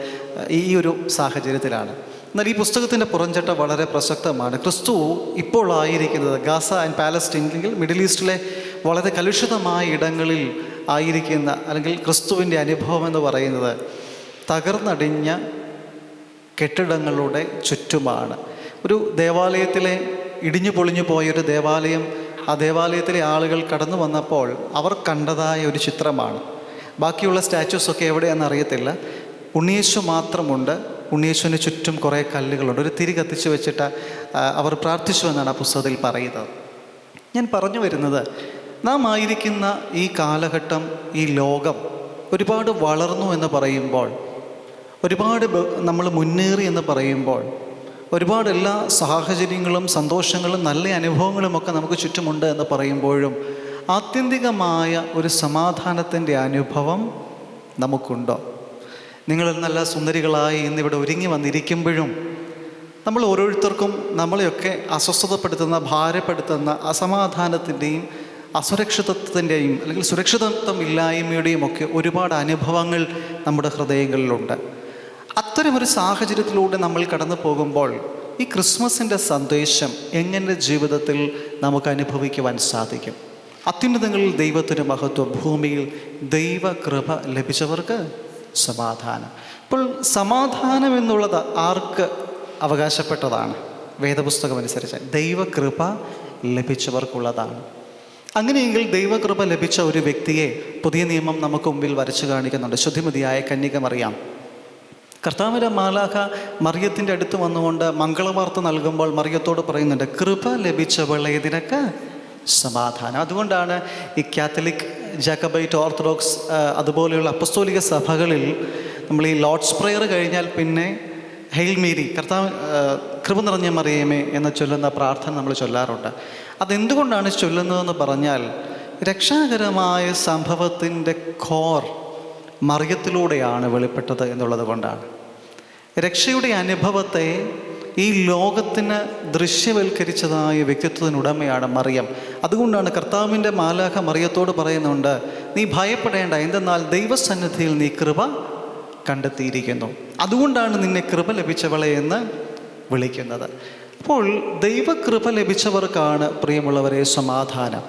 ഈ ഒരു സാഹചര്യത്തിലാണ്. എന്നാൽ ഈ പുസ്തകത്തിൻ്റെ പുറംചട്ട വളരെ പ്രസക്തമാണ്. ക്രിസ്തു ഇപ്പോൾ ആയിരിക്കുന്നത് ഗാസ ആൻഡ് പാലസ്റ്റീൻ, അല്ലെങ്കിൽ മിഡിൽ ഈസ്റ്റിലെ വളരെ കലുഷിതമായ ഇടങ്ങളിൽ ആയിരിക്കുന്ന, അല്ലെങ്കിൽ ക്രിസ്തുവിൻ്റെ അനുഭവം എന്ന് പറയുന്നത് തകർന്നടിഞ്ഞ കെട്ടിടങ്ങളുടെ ചുറ്റുമാണ്. ഒരു ദേവാലയത്തിലെ ഇടിഞ്ഞു പൊളിഞ്ഞു പോയൊരു ദേവാലയം, ആ ദേവാലയത്തിലെ ആളുകൾ കടന്നു വന്നപ്പോൾ അവർ കണ്ടതായ ഒരു ചിത്രമാണ്. ബാക്കിയുള്ള സ്റ്റാച്യൂസൊക്കെ എവിടെയാണെന്ന് അറിയത്തില്ല. ഉണ്ണിയേശു മാത്രമുണ്ട്. ഉണ്ണിയേശുവിന് ചുറ്റും കുറേ കല്ലുകളുണ്ട്. ഒരു തിരി കത്തിച്ച് വെച്ചിട്ട് അവർ പ്രാർത്ഥിച്ചു എന്നാണ് ആ പുസ്തകത്തിൽ പറയുന്നത്. ഞാൻ പറഞ്ഞു വരുന്നത്, നാം ആയിരിക്കുന്ന ഈ കാലഘട്ടം, ഈ ലോകം ഒരുപാട് വളർന്നു എന്ന് പറയുമ്പോൾ, ഒരുപാട് നമ്മൾ മുന്നേറി എന്ന് പറയുമ്പോൾ, ഒരുപാട് എല്ലാ സാഹചര്യങ്ങളും സന്തോഷങ്ങളും നല്ല അനുഭവങ്ങളുമൊക്കെ നമുക്ക് ചുറ്റുമുണ്ട് എന്ന് പറയുമ്പോഴും ആത്യന്തികമായ ഒരു സമാധാനത്തിൻ്റെ അനുഭവം നമുക്കുണ്ടോ? നിങ്ങൾ നല്ല സുന്ദരികളായി ഇന്നിവിടെ ഒരുങ്ങി വന്നിരിക്കുമ്പോഴും നമ്മൾ ഓരോരുത്തർക്കും നമ്മളെയൊക്കെ അസ്വസ്ഥതപ്പെടുത്തുന്ന, ഭാരപ്പെടുത്തുന്ന അസമാധാനത്തിൻ്റെയും അസുരക്ഷിതത്വത്തിൻ്റെയും അല്ലെങ്കിൽ സുരക്ഷിതത്വം ഇല്ലായ്മയുടെയും ഒക്കെ ഒരുപാട് അനുഭവങ്ങൾ നമ്മുടെ ഹൃദയങ്ങളിലുണ്ട്. അത്തരമൊരു സാഹചര്യത്തിലൂടെ നമ്മൾ കടന്നു പോകുമ്പോൾ ഈ ക്രിസ്മസിൻ്റെ സന്ദേശം എങ്ങനെ ജീവിതത്തിൽ നമുക്ക് അനുഭവിക്കുവാൻ സാധിക്കും? അത്യുന്നതങ്ങളിൽ ദൈവത്തിന് മഹത്വം, ഭൂമിയിൽ ദൈവകൃപ ലഭിച്ചവർക്ക് സമാധാനം. ഇപ്പോൾ സമാധാനം എന്നുള്ളത് ആർക്ക് അവകാശപ്പെട്ടതാണ്? വേദപുസ്തകം അനുസരിച്ച് ദൈവകൃപ ലഭിച്ചവർക്കുള്ളതാണ്. അങ്ങനെയെങ്കിൽ ദൈവകൃപ ലഭിച്ച ഒരു വ്യക്തിയെ പുതിയ നിയമം നമുക്ക് മുമ്പിൽ വരച്ചു കാണിക്കുന്നുണ്ട്. ശുദ്ധിമതിയായ കന്യക മറിയാം. കർത്താവിൻ്റെ മാലാഖ മറിയത്തിൻ്റെ അടുത്ത് വന്നുകൊണ്ട് മംഗളവാർത്ത നൽകുമ്പോൾ മറിയത്തോട് പറയുന്നുണ്ട്, കൃപ ലഭിച്ചവളെ നിനക്ക് സമാധാനം. അതുകൊണ്ടാണ് ഈ കാത്തലിക്, ജാക്കബൈറ്റ്, ഓർത്തഡോക്സ് അതുപോലെയുള്ള അപ്പസ്തോലിക സഭകളിൽ നമ്മൾ ഈ ലോർഡ്സ് പ്രയർ കഴിഞ്ഞാൽ പിന്നെ ഹെയിൽ മേരി, കർത്താവ് കൃപ നിറഞ്ഞ മറിയമേ എന്ന് ചൊല്ലുന്ന പ്രാർത്ഥന നമ്മൾ ചൊല്ലാറുണ്ട്. അതെന്തുകൊണ്ടാണ് ചൊല്ലുന്നതെന്ന് പറഞ്ഞാൽ, രക്ഷാകരമായ സംഭവത്തിൻ്റെ കോർ മറിയത്തിലൂടെയാണ് വെളിപ്പെട്ടത് എന്നുള്ളത് കൊണ്ടാണ്. രക്ഷയുടെ അനുഭവത്തെ ഈ ലോകത്തിന് ദൃശ്യവൽക്കരിച്ചതായ വ്യക്തിത്വത്തിനുടമയാണ് മറിയം. അതുകൊണ്ടാണ് കർത്താവിൻ്റെ മാലാഖ മറിയത്തോട് പറയുന്നുണ്ട്, നീ ഭയപ്പെടേണ്ട, എന്തെന്നാൽ ദൈവസന്നിധിയിൽ നീ കൃപ കണ്ടെത്തിയിരിക്കുന്നു. അതുകൊണ്ടാണ് നിന്നെ കൃപ ലഭിച്ചവളെ എന്ന് വിളിക്കുന്നത്. അപ്പോൾ ദൈവകൃപ ലഭിച്ചവർക്കാണ്, പ്രിയമുള്ളവരെ, സമാധാനം.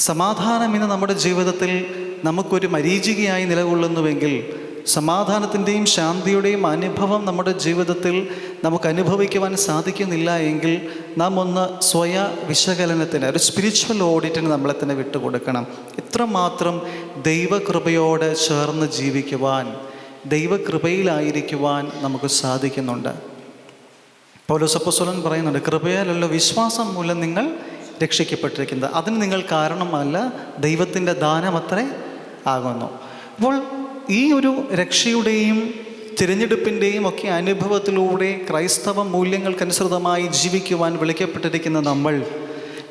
സമാധാനം ഇന്ന് നമ്മുടെ ജീവിതത്തിൽ നമുക്കൊരു മരീചികയായി നിലകൊള്ളുന്നുവെങ്കിൽ സമാധാനത്തിൻ്റെയും ശാന്തിയുടെയും അനുഭവം നമ്മുടെ ജീവിതത്തിൽ നമുക്ക് അനുഭവിക്കുവാൻ സാധിക്കുന്നില്ല എങ്കിൽ നാം ഒന്ന് വിശകലനത്തിന്, ഒരു സ്പിരിച്വൽ ഓഡിറ്റിന് നമ്മളെ തന്നെ വിട്ടുകൊടുക്കണം. ഇത്രമാത്രം ദൈവകൃപയോട് ചേർന്ന് ജീവിക്കുവാൻ, ദൈവകൃപയിലായിരിക്കുവാൻ നമുക്ക് സാധിക്കുന്നുണ്ട്. പൗലോസ് അപ്പോസ്തലൻ പറയുന്നുണ്ട്, കൃപയാലല്ലോ വിശ്വാസം മൂലം നിങ്ങൾ രക്ഷിക്കപ്പെട്ടിരിക്കുന്നത്, അതിന് നിങ്ങൾ കാരണമല്ല, ദൈവത്തിൻ്റെ ദാനമത്രേ ആകുന്നു. അപ്പോൾ ഈ ഒരു രക്ഷയുടെയും തിരഞ്ഞെടുപ്പിൻ്റെയും ഒക്കെ അനുഭവത്തിലൂടെ ക്രൈസ്തവ മൂല്യങ്ങൾക്കനുസൃതമായി ജീവിക്കുവാൻ വിളിക്കപ്പെട്ടിരിക്കുന്ന നമ്മൾ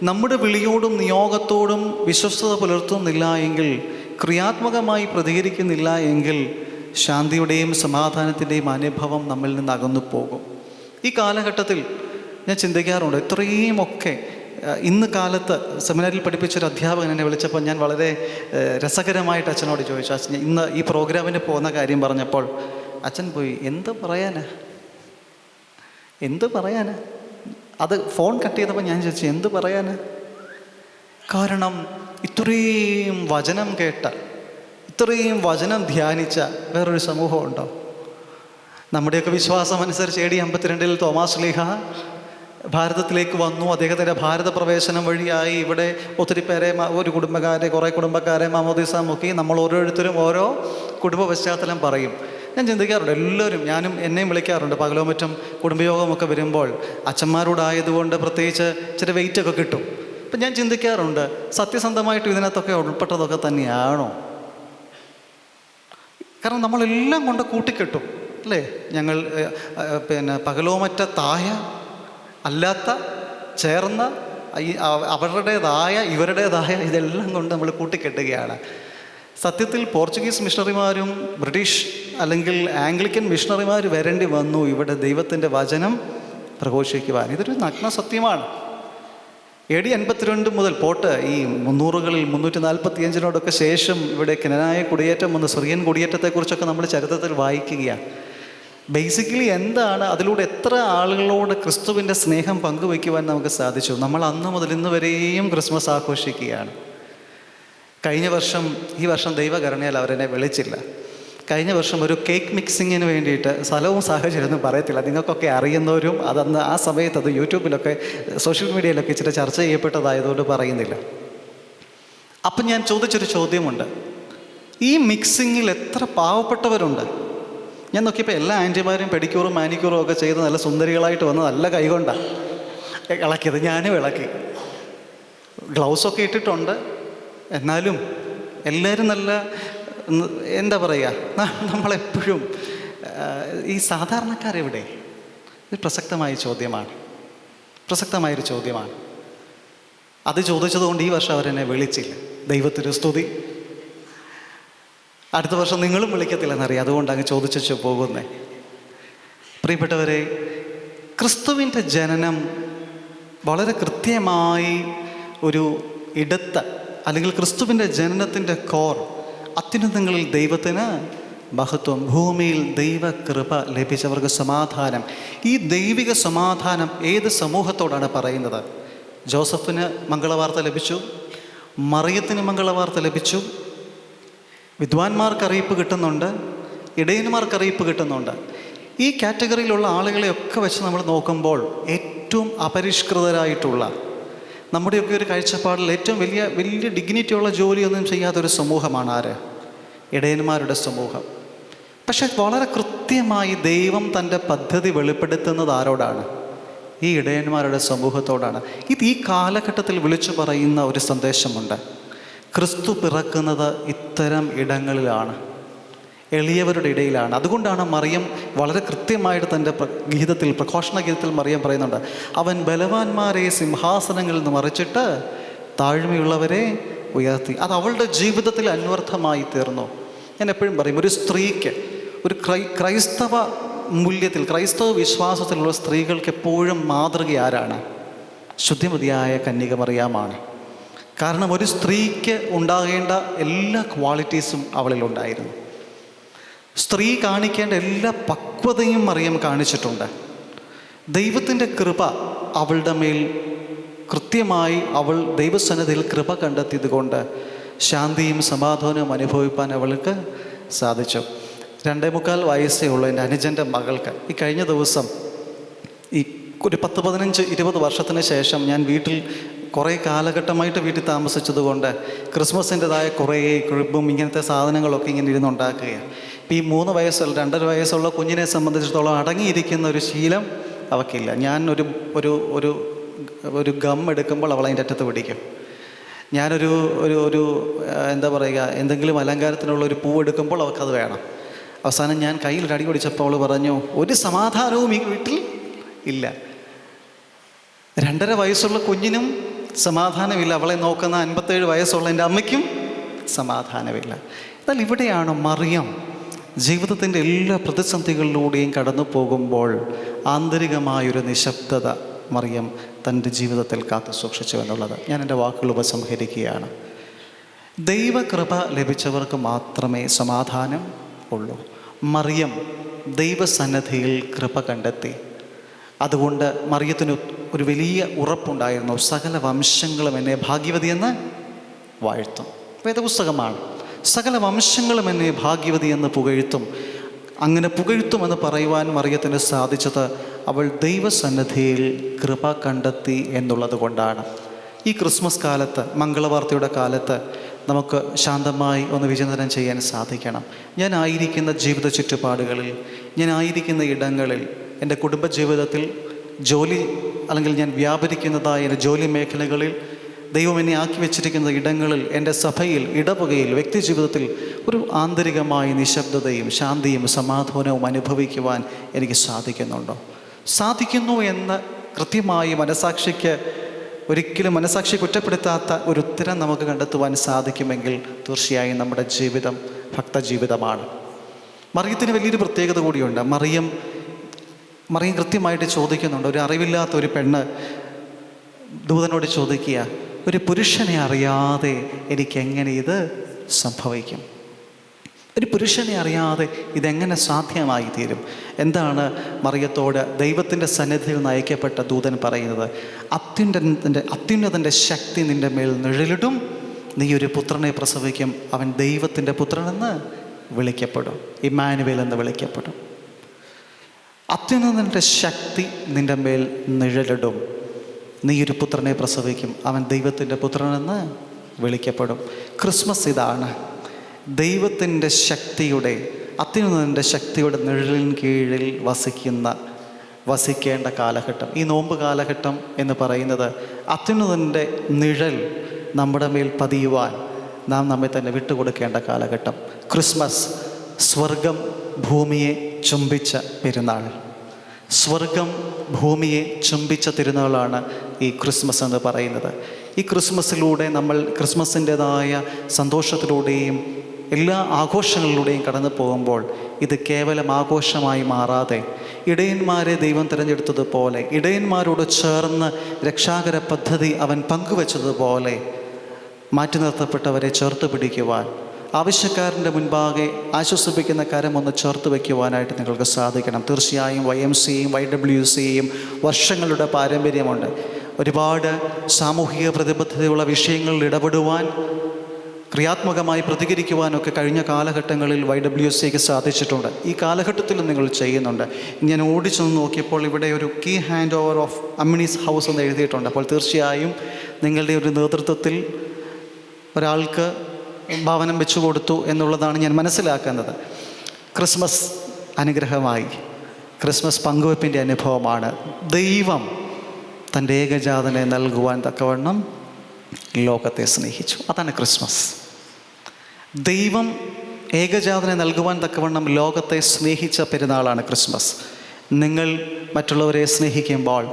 നമ്മുടെ വിളിയോടും നിയോഗത്തോടും വിശ്വസ്തത പുലർത്തുന്നില്ല എങ്കിൽ, ക്രിയാത്മകമായി പ്രതികരിക്കുന്നില്ല എങ്കിൽ ശാന്തിയുടെയും സമാധാനത്തിൻ്റെയും അനുഭവം നമ്മിൽ നിന്ന് അകന്നു പോകും. ഈ കാലഘട്ടത്തിൽ ഞാൻ ചിന്തിക്കാറുണ്ട്, ഇത്രയുമൊക്കെ ഇന്ന് കാലത്ത് സെമിനാരിൽ പഠിപ്പിച്ചൊരു അധ്യാപകൻ എന്നെ വിളിച്ചപ്പോൾ ഞാൻ വളരെ രസകരമായിട്ട് അച്ഛനോട് ചോദിച്ചു, അച്ഛൻ ഇന്ന് ഈ പ്രോഗ്രാമിന് പോകുന്ന കാര്യം പറഞ്ഞപ്പോൾ അച്ഛൻ പോയി, എന്ത് പറയാനാ? അത് ഫോൺ കട്ട് ചെയ്തപ്പോൾ ഞാൻ ചോദിച്ചു, എന്ത് പറയാനാ? കാരണം ഇത്രയും വചനം കേട്ട, ഇത്രയും വചനം ധ്യാനിച്ച വേറൊരു സമൂഹമുണ്ടോ? നമ്മുടെയൊക്കെ വിശ്വാസം അനുസരിച്ച് AD 52 തോമാസ് ശ്ലീഹ ഭാരതത്തിലേക്ക് വന്നു. അദ്ദേഹത്തിൻ്റെ ഭാരത പ്രവേശനം വഴിയായി ഇവിടെ ഒത്തിരി പേരെ, കുറേ കുടുംബക്കാരെ മാമോദീസ മുക്കി. നമ്മൾ ഓരോരുത്തരും ഓരോ കുടുംബ പശ്ചാത്തലം പറയും. ഞാൻ ചിന്തിക്കാറുണ്ട്, എല്ലാവരും, ഞാനും എന്നെയും വിളിക്കാറുണ്ട് പകലോമറ്റം കുടുംബയോഗമൊക്കെ വരുമ്പോൾ. അച്ഛന്മാരോടായതുകൊണ്ട് പ്രത്യേകിച്ച് ചില വെയിറ്റൊക്കെ കിട്ടും. അപ്പം ഞാൻ ചിന്തിക്കാറുണ്ട്, സത്യസന്ധമായിട്ട് ഇതിനകത്തൊക്കെ ഉൾപ്പെട്ടതൊക്കെ തന്നെയാണോ? കാരണം നമ്മളെല്ലാം കൊണ്ട് കൂട്ടിക്കെട്ടും അല്ലേ? ഞങ്ങൾ പകലോമറ്റ തായ അല്ലാത്ത ചേർന്ന അവരുടേതായ ഇവരുടേതായ ഇതെല്ലാം കൊണ്ട് നമ്മൾ കൂട്ടിക്കെട്ടുകയാണ്. സത്യത്തിൽ പോർച്ചുഗീസ് മിഷണറിമാരും ബ്രിട്ടീഷ് അല്ലെങ്കിൽ ആംഗ്ലിക്കൻ മിഷണറിമാർ വരേണ്ടി വന്നു ഇവിടെ ദൈവത്തിൻ്റെ വചനം പ്രഘോഷിക്കുവാൻ. ഇതൊരു നഗ്ന സത്യമാണ്. AD 52 മുതൽ പോട്ട് ഈ 300-കളിൽ 345-നോടൊക്കെ ശേഷം ഇവിടെ കനാനായ കുടിയേറ്റം വന്ന് സിറിയൻ കുടിയേറ്റത്തെക്കുറിച്ചൊക്കെ നമ്മൾ ചരിത്രത്തിൽ വായിക്കുകയാണ്. ബേസിക്കലി എന്താണ്, അതിലൂടെ എത്ര ആളുകളോട് ക്രിസ്തുവിൻ്റെ സ്നേഹം പങ്കുവയ്ക്കുവാൻ നമുക്ക് സാധിച്ചു? നമ്മൾ അന്ന് മുതൽ ഇന്ന് വരെയും ക്രിസ്മസ് ആഘോഷിക്കുകയാണ്. ഈ വർഷം ദൈവകരുണയാൽ അവരെന്നെ വിളിച്ചില്ല. കഴിഞ്ഞ വർഷം ഒരു കേക്ക് മിക്സിങ്ങിന് വേണ്ടിയിട്ട്, സ്ഥലവും സാഹചര്യമൊന്നും പറയത്തില്ല, നിങ്ങൾക്കൊക്കെ അറിയുന്നവരും അതന്ന് ആ സമയത്ത് അത് യൂട്യൂബിലൊക്കെ സോഷ്യൽ മീഡിയയിലൊക്കെ ഇച്ചിരി ചർച്ച ചെയ്യപ്പെട്ടതായതുകൊണ്ട് പറയുന്നില്ല. അപ്പം ഞാൻ ചോദിച്ചൊരു ചോദ്യമുണ്ട്, ഈ മിക്സിങ്ങിൽ എത്ര പാവപ്പെട്ടവരുണ്ട്? ഞാൻ നോക്കിയപ്പോൾ എല്ലാ ആൻറ്റിമാരും പെഡിക്യൂറും മാനിക്യൂറും ഒക്കെ ചെയ്ത് നല്ല സുന്ദരികളായിട്ട് വന്ന് നല്ല കൈകൊണ്ടാണ് ഇളക്കിയത്. ഞാനും ഇളക്കി, ഗ്ലൗസൊക്കെ ഇട്ടിട്ടുണ്ട്. എന്നാലും എല്ലാവരും നല്ല, എന്താ പറയുക, നമ്മളെപ്പോഴും ഈ സാധാരണക്കാരെവിടെ? ഇത് പ്രസക്തമായൊരു ചോദ്യമാണ്. അത് ചോദിച്ചതുകൊണ്ട് ഈ വർഷം അവരെന്നെ വിളിച്ചില്ല. ദൈവത്തിന് സ്തുതി. അടുത്ത വർഷം നിങ്ങളും വിളിക്കത്തില്ലെന്നറിയാം, അതുകൊണ്ട് അങ്ങ് ചോദിച്ചു പോകുന്നേ. പ്രിയപ്പെട്ടവരെ, ക്രിസ്തുവിൻ്റെ ജനനം വളരെ കൃത്യമായി ഒരു ഇടത്ത്, അല്ലെങ്കിൽ ക്രിസ്തുവിൻ്റെ ജനനത്തിൻ്റെ കോർ, അത്യുന്നതങ്ങളിൽ ദൈവത്തിന് മഹത്വം, ഭൂമിയിൽ ദൈവകൃപ ലഭിച്ചവർക്ക് സമാധാനം. ഈ ദൈവിക സമാധാനം ഏത് സമൂഹത്തോടാണ് പറയുന്നത്? ജോസഫിന് മംഗളവാർത്ത ലഭിച്ചു, മറിയത്തിന് മംഗളവാർത്ത ലഭിച്ചു, വിദ്വാൻമാർക്ക് അറിയിപ്പ് കിട്ടുന്നുണ്ട്, ഇടയന്മാർക്ക് അറിയിപ്പ് കിട്ടുന്നുണ്ട്. ഈ കാറ്റഗറിയിലുള്ള ആളുകളെയൊക്കെ വെച്ച് നമ്മൾ നോക്കുമ്പോൾ ഏറ്റവും അപരിഷ്കൃതരായിട്ടുള്ള, നമ്മുടെയൊക്കെ ഒരു കാഴ്ചപ്പാടിൽ ഏറ്റവും വലിയ ഡിഗ്നിറ്റിയുള്ള ജോലിയൊന്നും ചെയ്യാത്തൊരു സമൂഹമാണ് ആര്? ഇടയന്മാരുടെ സമൂഹം. പക്ഷെ വളരെ കൃത്യമായി ദൈവം തൻ്റെ പദ്ധതി വെളിപ്പെടുത്തുന്നത് ആരോടാണ്? ഈ ഇടയന്മാരുടെ സമൂഹത്തോടാണ്. ഇത് ഈ കാലഘട്ടത്തിൽ വിളിച്ചു പറയുന്ന ഒരു സന്ദേശമുണ്ട്. ക്രിസ്തു പിറക്കുന്നത് ഇത്തരം ഇടങ്ങളിലാണ്, എളിയവരുടെ ഇടയിലാണ്. അതുകൊണ്ടാണ് മറിയം വളരെ കൃത്യമായിട്ട് തൻ്റെ പ്രഘോഷണ ഗീതത്തിൽ മറിയം പറയുന്നുണ്ട്, അവൻ ബലവാന്മാരെ സിംഹാസനങ്ങളിൽ നിന്ന് മറിച്ചിട്ട് താഴ്മയുള്ളവരെ ഉയർത്തി. അത് അവളുടെ ജീവിതത്തിൽ അന്വർത്ഥമായി തീർന്നു. ഞാൻ എപ്പോഴും പറയും, ഒരു സ്ത്രീക്ക്, ഒരു ക്രൈസ്തവ മൂല്യത്തിൽ, ക്രൈസ്തവ വിശ്വാസത്തിലുള്ള സ്ത്രീകൾക്ക് എപ്പോഴും മാതൃക ആരാണ്? ശുദ്ധിമതിയായ കന്യക മറിയാമാണ്. കാരണം ഒരു സ്ത്രീക്ക് ഉണ്ടാകേണ്ട എല്ലാ ക്വാളിറ്റീസും അവളിലുണ്ടായിരുന്നു. സ്ത്രീ കാണിക്കേണ്ട എല്ലാ പക്വതയും മറിയം കാണിച്ചിട്ടുണ്ട്. ദൈവത്തിൻ്റെ കൃപ അവളുടെ മേൽ കൃത്യമായി, അവൾ ദൈവസന്നിധിയിൽ കൃപ കണ്ടെത്തിയത് കൊണ്ട് ശാന്തിയും സമാധാനവും അനുഭവിപ്പാൻ അവൾക്ക് സാധിച്ചു. 2.25 വയസ്സേ ഉള്ളൂ എൻ്റെ അനുജൻ്റെ മകൾക്ക്. ഈ കഴിഞ്ഞ ദിവസം ഈ ഒരു 10-15-20 വർഷത്തിന് ശേഷം ഞാൻ വീട്ടിൽ കുറേ കാലഘട്ടമായിട്ട് വീട്ടിൽ താമസിച്ചതുകൊണ്ട് ക്രിസ്മസിൻ്റെതായ കുറേ ക്രിബും ഇങ്ങനത്തെ സാധനങ്ങളൊക്കെ ഇങ്ങനെ ഇരുന്നുണ്ടാക്കുകയാണ്. ഇപ്പം ഈ 3 വയസ്സുള്ള 2.5 വയസ്സുള്ള കുഞ്ഞിനെ സംബന്ധിച്ചിടത്തോളം അടങ്ങിയിരിക്കുന്ന ഒരു ശീലം അവൾക്കില്ല. ഞാൻ ഒരു ഗം എടുക്കുമ്പോൾ അവൾ അതിൻ്റെ അറ്റത്ത് പിടിക്കും. ഞാനൊരു ഒരു എന്താ പറയുക, എന്തെങ്കിലും അലങ്കാരത്തിനുള്ള ഒരു പൂ എടുക്കുമ്പോൾ അവൾക്കത് വേണം. അവസാനം ഞാൻ കയ്യിൽ ഒരു അടി പിടിച്ചപ്പോൾ അവൾ പറഞ്ഞു, ഒരു സമാധാനവും ഈ വീട്ടിൽ ഇല്ല. 2.5 വയസ്സുള്ള കുഞ്ഞിനും സമാധാനമില്ല, അവളെ നോക്കുന്ന 57 വയസ്സുള്ള എൻ്റെ അമ്മയ്ക്കും സമാധാനമില്ല. എന്നാൽ ഇവിടെയാണ് മറിയം ജീവിതത്തിൻ്റെ എല്ലാ പ്രതിസന്ധികളിലൂടെയും കടന്നു പോകുമ്പോൾ ആന്തരികമായൊരു നിശബ്ദത മറിയം തൻ്റെ ജീവിതത്തിൽ കാത്തു സൂക്ഷിച്ചു എന്നുള്ളത്. ഞാൻ എൻ്റെ വാക്കുകൾ ഉപസംഹരിക്കുകയാണ്. ദൈവകൃപ ലഭിച്ചവർക്ക് മാത്രമേ സമാധാനം ഉള്ളൂ. മറിയം ദൈവസന്നിധിയിൽ കൃപ കണ്ടെത്തി. അതുകൊണ്ട് മറിയത്തിന് ഒരു വലിയ ഉറപ്പുണ്ടായിരുന്നു, സകല വംശങ്ങളും എന്നെ ഭാഗ്യവതിയെന്ന് വാഴ്ത്തും. വേദപുസ്തകമാണ്. സകല വംശങ്ങളും എന്നെ ഭാഗ്യവതിയെന്ന് പുകഴ്ത്തും. അങ്ങനെ പുകഴ്ത്തുമെന്ന് പറയുവാൻ മറിയത്തിന് സാധിച്ചത് അവൾ ദൈവസന്നിധിയിൽ കൃപ കണ്ടെത്തി എന്നുള്ളത് കൊണ്ടാണ്. ഈ ക്രിസ്മസ് കാലത്ത്, മംഗളവാർത്തയുടെ കാലത്ത് നമുക്ക് ശാന്തമായി ഒന്ന് വിചിന്തനം ചെയ്യാൻ സാധിക്കണം. ഞാനായിരിക്കുന്ന ജീവിത ചുറ്റുപാടുകളിൽ, ഞാനായിരിക്കുന്ന ഇടങ്ങളിൽ, എൻ്റെ കുടുംബജീവിതത്തിൽ, ജോലി അല്ലെങ്കിൽ ഞാൻ വ്യാപരിക്കുന്നതായ എൻ്റെ ജോലി മേഖലകളിൽ, ദൈവം എന്നെ ആക്കി വെച്ചിരിക്കുന്ന ഇടങ്ങളിൽ, എൻ്റെ സഭയിൽ, ഇടവകയിൽ, വ്യക്തി ജീവിതത്തിൽ ഒരു ആന്തരികമായ നിശബ്ദതയും ശാന്തിയും സമാധാനവും അനുഭവിക്കുവാൻ എനിക്ക് സാധിക്കുന്നുണ്ടോ? സാധിക്കുന്നു എന്ന് കൃത്യമായി ഒരിക്കലും മനസാക്ഷി കുറ്റപ്പെടുത്താത്ത ഒരു ഉത്തരം നമുക്ക് കണ്ടെത്തുവാൻ സാധിക്കുമെങ്കിൽ തീർച്ചയായും നമ്മുടെ ജീവിതം ഭക്തജീവിതമാണ്. മറിയത്തിന് വലിയൊരു പ്രത്യേകത കൂടിയുണ്ട്. മറിയം കൃത്യമായിട്ട് ചോദിക്കുന്നുണ്ട്. ഒരു അറിവില്ലാത്ത ഒരു പെണ്ണ് ദൂതനോട് ചോദിക്കുക, ഒരു പുരുഷനെ അറിയാതെ എനിക്കെങ്ങനെ ഇത് സംഭവിക്കും? ഒരു പുരുഷനെ അറിയാതെ ഇതെങ്ങനെ സാധ്യമായി തീരും? എന്താണ് മറിയത്തോട് ദൈവത്തിൻ്റെ സന്നിധിയിൽ നയിക്കപ്പെട്ട ദൂതൻ പറയുന്നത്? അത്യുന്നതൻ്റെ ശക്തി നിൻ്റെ മേൽ നിഴലിടും, നീ ഒരു പുത്രനെ പ്രസവിക്കും, അവൻ ദൈവത്തിൻ്റെ പുത്രനെന്ന് വിളിക്കപ്പെടും, ഇമ്മാനുവേൽ എന്ന് വിളിക്കപ്പെടും. അത്യുന്നതൻ്റെ ശക്തി നിൻ്റെ മേൽ നിഴലിടും, നീ ഒരു പുത്രനെ പ്രസവിക്കും, അവൻ ദൈവത്തിൻ്റെ പുത്രനെന്ന് വിളിക്കപ്പെടും. ക്രിസ്മസ് ഇതാണ്. ദൈവത്തിൻ്റെ ശക്തിയുടെ, അത്യുന്നതൻ്റെ ശക്തിയുടെ നിഴലിൻ കീഴിൽ വസിക്കേണ്ട കാലഘട്ടം. ഈ നോമ്പ് കാലഘട്ടം എന്ന് പറയുന്നത് അത്യുന്നതൻ്റെ നിഴൽ നമ്മുടെ മേൽ പതിയുവാൻ നാം നമ്മെ തന്നെ വിട്ടുകൊടുക്കേണ്ട കാലഘട്ടം. ക്രിസ്മസ് സ്വർഗം ഭൂമിയെ ചുംബിച്ച പെരുന്നാൾ. സ്വർഗം ഭൂമിയെ ചുംബിച്ച തിരുനാളാണ് ഈ ക്രിസ്മസ് എന്ന് പറയുന്നത്. ഈ ക്രിസ്മസിലൂടെ നമ്മൾ ക്രിസ്മസിൻ്റെതായ സന്തോഷത്തിലൂടെയും എല്ലാ ആഘോഷങ്ങളിലൂടെയും കടന്നു പോകുമ്പോൾ ഇത് കേവലം ആഘോഷമായി മാറാതെ, ഇടയന്മാരെ ദൈവം തിരഞ്ഞെടുത്തതുപോലെ, ഇടയന്മാരോട് ചേർന്ന് രക്ഷാകര പദ്ധതി അവൻ പങ്കുവച്ചതുപോലെ മാറ്റി നിർത്തപ്പെട്ടവരെ ചേർത്ത് പിടിക്കുവാൻ, ആവശ്യക്കാരൻ്റെ മുൻപാകെ ആശ്വസിപ്പിക്കുന്ന കരം ഒന്ന് ചേർത്ത് വയ്ക്കുവാനായിട്ട് നിങ്ങൾക്ക് സാധിക്കണം. തീർച്ചയായും YMCAയും YWCAയും വർഷങ്ങളുടെ പാരമ്പര്യമുണ്ട്. ഒരുപാട് സാമൂഹിക പ്രതിബദ്ധതയുള്ള വിഷയങ്ങളിൽ ഇടപെടുവാൻ, ക്രിയാത്മകമായി പ്രതികരിക്കുവാനൊക്കെ കഴിഞ്ഞ കാലഘട്ടങ്ങളിൽ YWCAയ്ക്ക് സാധിച്ചിട്ടുണ്ട്. ഈ കാലഘട്ടത്തിലും നിങ്ങൾ ചെയ്യുന്നുണ്ട്. ഞാൻ ഓടിച്ചു നോക്കിയപ്പോൾ ഇവിടെ ഒരു key hand over of Ammini's house എന്ന് എഴുതിയിട്ടുണ്ട്. അപ്പോൾ തീർച്ചയായും നിങ്ങളുടെ ഒരു നേതൃത്വത്തിൽ ഒരാൾക്ക് ഭവനം വെച്ചു കൊടുത്തു എന്നുള്ളതാണ് ഞാൻ മനസ്സിലാക്കുന്നത്. ക്രിസ്മസ് അനുഗ്രഹമായി, ക്രിസ്മസ് പങ്കുവെപ്പിൻ്റെ അനുഭവമാണ്. ദൈവം തൻ്റെ ഏകജാതനെ നൽകുവാൻ തക്കവണ്ണം ലോകത്തെ സ്നേഹിച്ചു. അതാണ് ക്രിസ്മസ്. ദൈവം ഏകജാതനെ നൽകുവാൻ തക്കവണ്ണം ലോകത്തെ സ്നേഹിച്ച പെരുന്നാളാണ് ക്രിസ്മസ്. നിങ്ങൾ മറ്റുള്ളവരെ സ്നേഹിക്കുമ്പോൾ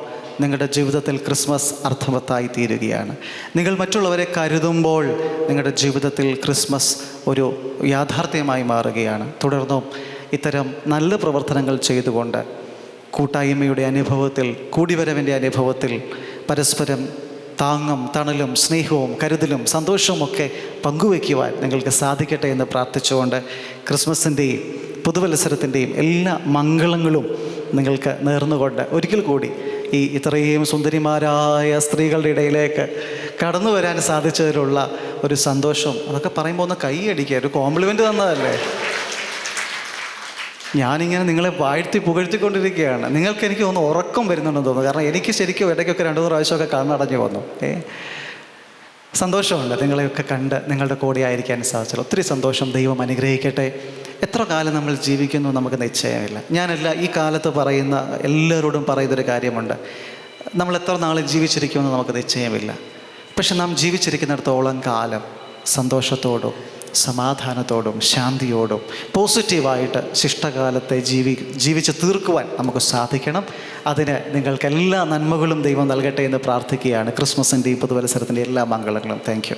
നിങ്ങളുടെ ജീവിതത്തിൽ ക്രിസ്മസ് അർത്ഥവത്തായി തീരുകയാണ്. നിങ്ങൾ മറ്റുള്ളവരെ കരുതുമ്പോൾ നിങ്ങളുടെ ജീവിതത്തിൽ ക്രിസ്മസ് ഒരു യാഥാർത്ഥ്യമായി മാറുകയാണ്. തുടർന്നും ഇത്തരം നല്ല പ്രവർത്തനങ്ങൾ ചെയ്തുകൊണ്ട് കൂട്ടായ്മയുടെ അനുഭവത്തിൽ, കൂടിവരവിൻ്റെ അനുഭവത്തിൽ പരസ്പരം താങ്ങും തണലും സ്നേഹവും കരുതലും സന്തോഷവും ഒക്കെ പങ്കുവയ്ക്കുവാൻ നിങ്ങൾക്ക് സാധിക്കട്ടെ എന്ന് പ്രാർത്ഥിച്ചുകൊണ്ട് ക്രിസ്മസിൻ്റെയും പുതുവത്സരത്തിൻ്റെയും എല്ലാ മംഗളങ്ങളും നിങ്ങൾക്ക് നേർന്നുകൊണ്ട് ഒരിക്കൽ കൂടി ഈ ഇത്രയും സുന്ദരിമാരായ സ്ത്രീകളുടെ ഇടയിലേക്ക് കടന്നു വരാൻ സാധിച്ചതിലുള്ള ഒരു സന്തോഷം, അതൊക്കെ പറയുമ്പോൾ ഒന്ന് കൈയടിക്കുക, ഒരു കോംപ്ലിമെൻ്റ് തന്നതല്ലേ. ഞാനിങ്ങനെ നിങ്ങളെ വാഴ്ത്തി പുകഴ്ത്തിക്കൊണ്ടിരിക്കുകയാണ്. നിങ്ങൾക്ക് എനിക്ക് ഒന്ന് ഉറക്കം വരുന്നുണ്ടെന്ന് തോന്നുന്നു. കാരണം എനിക്ക് ശരിക്കും ഇടയ്ക്കൊക്കെ 2-3 പ്രാവശ്യമൊക്കെ കണ്ണടഞ്ഞു വന്നു. സന്തോഷമുണ്ട് നിങ്ങളെയൊക്കെ കണ്ട് നിങ്ങളുടെ കൂടെ ആയിരിക്കാൻ സാധിച്ചത്. ഒത്തിരി സന്തോഷം. ദൈവം അനുഗ്രഹിക്കട്ടെ. എത്ര കാലം നമ്മൾ ജീവിക്കുന്നു നമുക്ക് നിശ്ചയമില്ല. ഞാനല്ല ഈ കാലത്ത് പറയുന്ന എല്ലാവരോടും പറയുന്നൊരു കാര്യമുണ്ട്, നമ്മൾ എത്ര നാൾ ജീവിച്ചിരിക്കുമെന്ന് നമുക്ക് നിശ്ചയമില്ല. പക്ഷെ നാം ജീവിച്ചിരിക്കുന്നിടത്തോളം കാലം സന്തോഷത്തോടും സമാധാനത്തോടും ശാന്തിയോടും പോസിറ്റീവായിട്ട് ശിഷ്ടകാലത്തെ ജീവിച്ച് തീർക്കുവാൻ നമുക്ക് സാധിക്കണം. അതിന് നിങ്ങൾക്ക് എല്ലാ നന്മകളും ദൈവം നൽകട്ടെ എന്ന് പ്രാർത്ഥിക്കുകയാണ്. ക്രിസ്മസിൻ്റെയും പുതുവത്സരത്തിൻ്റെ എല്ലാ മംഗളങ്ങളും. Thank you.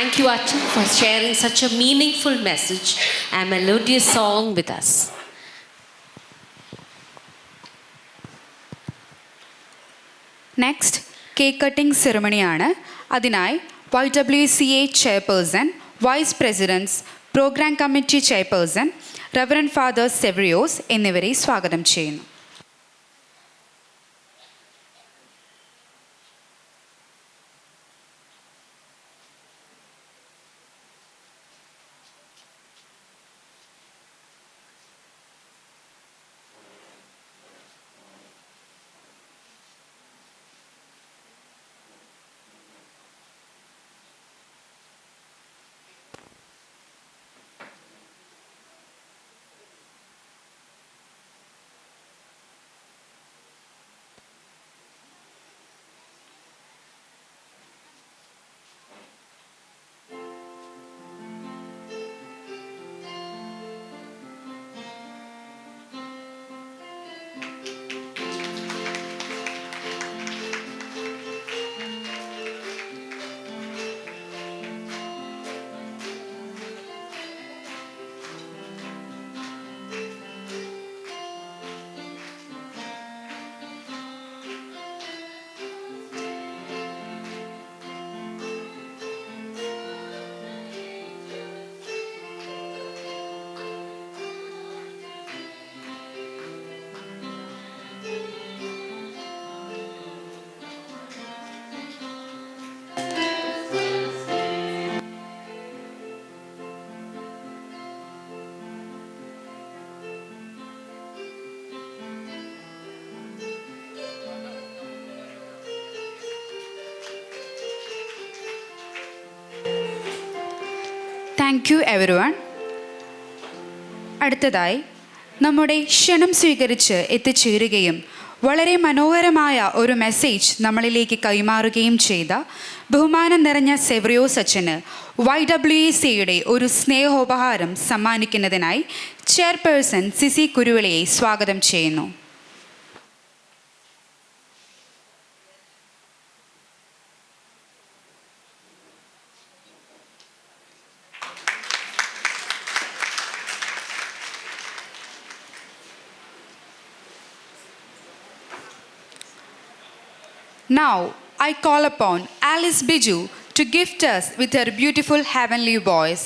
Thank you, Achan, for sharing such a meaningful message and melodious song with us. Next cake cutting സെറിമണിയാണ്. അതിനായി YWCA chairperson, vice presidents, programme committee chairperson reverend father Severios എന്നിവരെ സ്വാഗതം ചെയ്യുന്നു. Thank you everyone. അടുത്തതായി നമ്മുടെ ക്ഷണം സ്വീകരിച്ച് എത്തിച്ചേരുകയും വളരെ മനോഹരമായ ഒരു മെസ്സേജ് നമ്മളിലേക്ക് കൈമാറുകയും ചെയ്ത ബഹുമാനം നിറഞ്ഞ സെവറിയോസ് അച്ഛന് YWCAയുടെ ഒരു സ്നേഹോപഹാരം സമ്മാനിക്കുന്നതിനായി ചെയർപേഴ്സൺ സിസി കുരുവിളയെ സ്വാഗതം ചെയ്യുന്നു. Now, I call upon Alice Biju to gift us with her beautiful heavenly voice.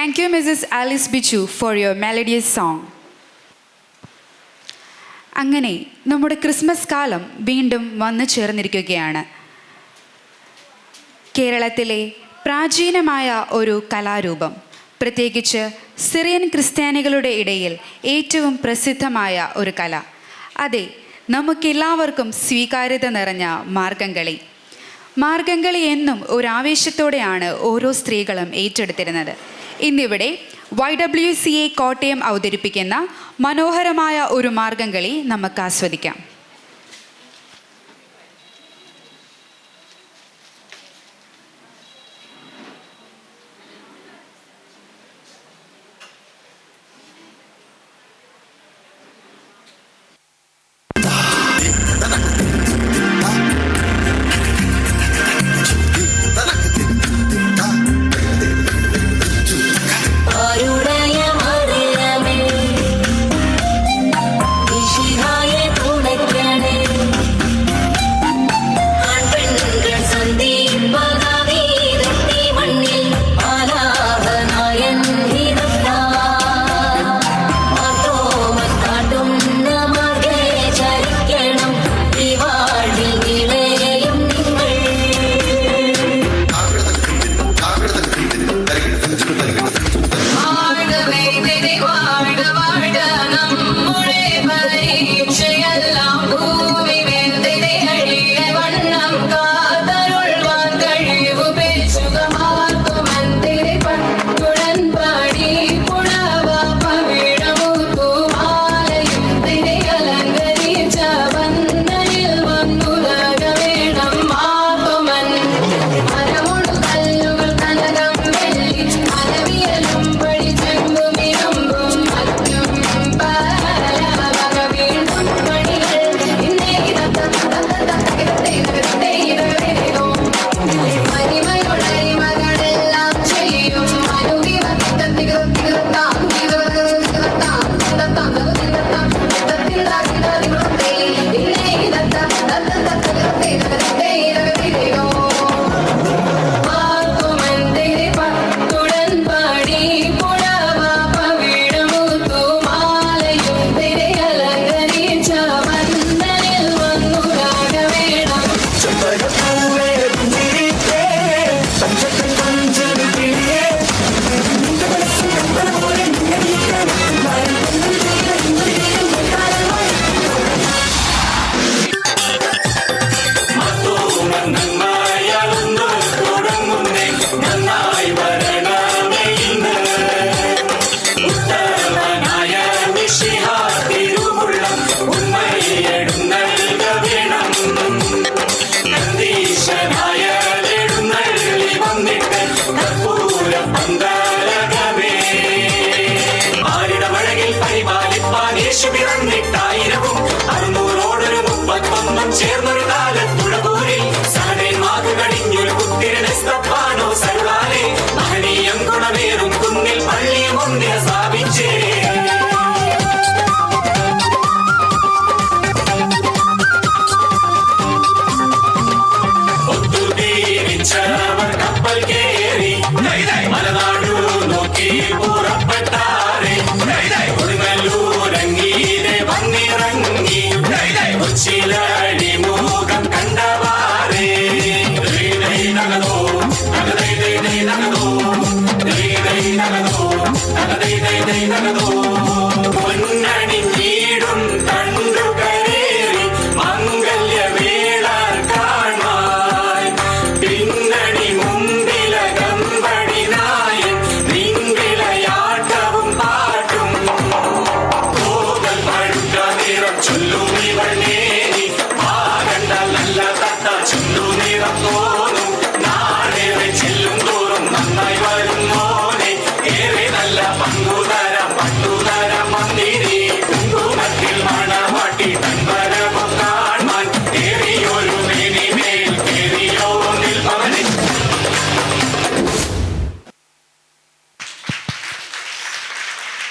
Thank you, Mrs. Alice Bichu, for your melodious song. അങ്ങനെ നമ്മുടെ ക്രിസ്മസ് കാലം വീണ്ടും വന്നു ചേർന്നിരിക്കുകയാണ്. കേരളത്തിലെ പ്രാചീനമായ ഒരു കലാരൂപം, പ്രത്യേകിച്ച് സിറിയൻ ക്രിസ്ത്യാനികളുടെ ഇടയിൽ ഏറ്റവും പ്രസിദ്ധമായ ഒരു കല. അതെ, നമുക്കെല്ലാവർക്കും സ്വീകാര്യത നിറഞ്ഞ മാർഗംകളി. മാർഗംകളി എന്നും ഒരു ആവേശത്തോടെയാണ് ഓരോ സ്ത്രീകളും ഏറ്റെടുത്തിരുന്നത്. ഇന്നിവിടെ YWCA കോട്ടയം അവതരിപ്പിക്കുന്ന മനോഹരമായ ഒരു മാർഗംകളി നമുക്ക് ആസ്വദിക്കാം.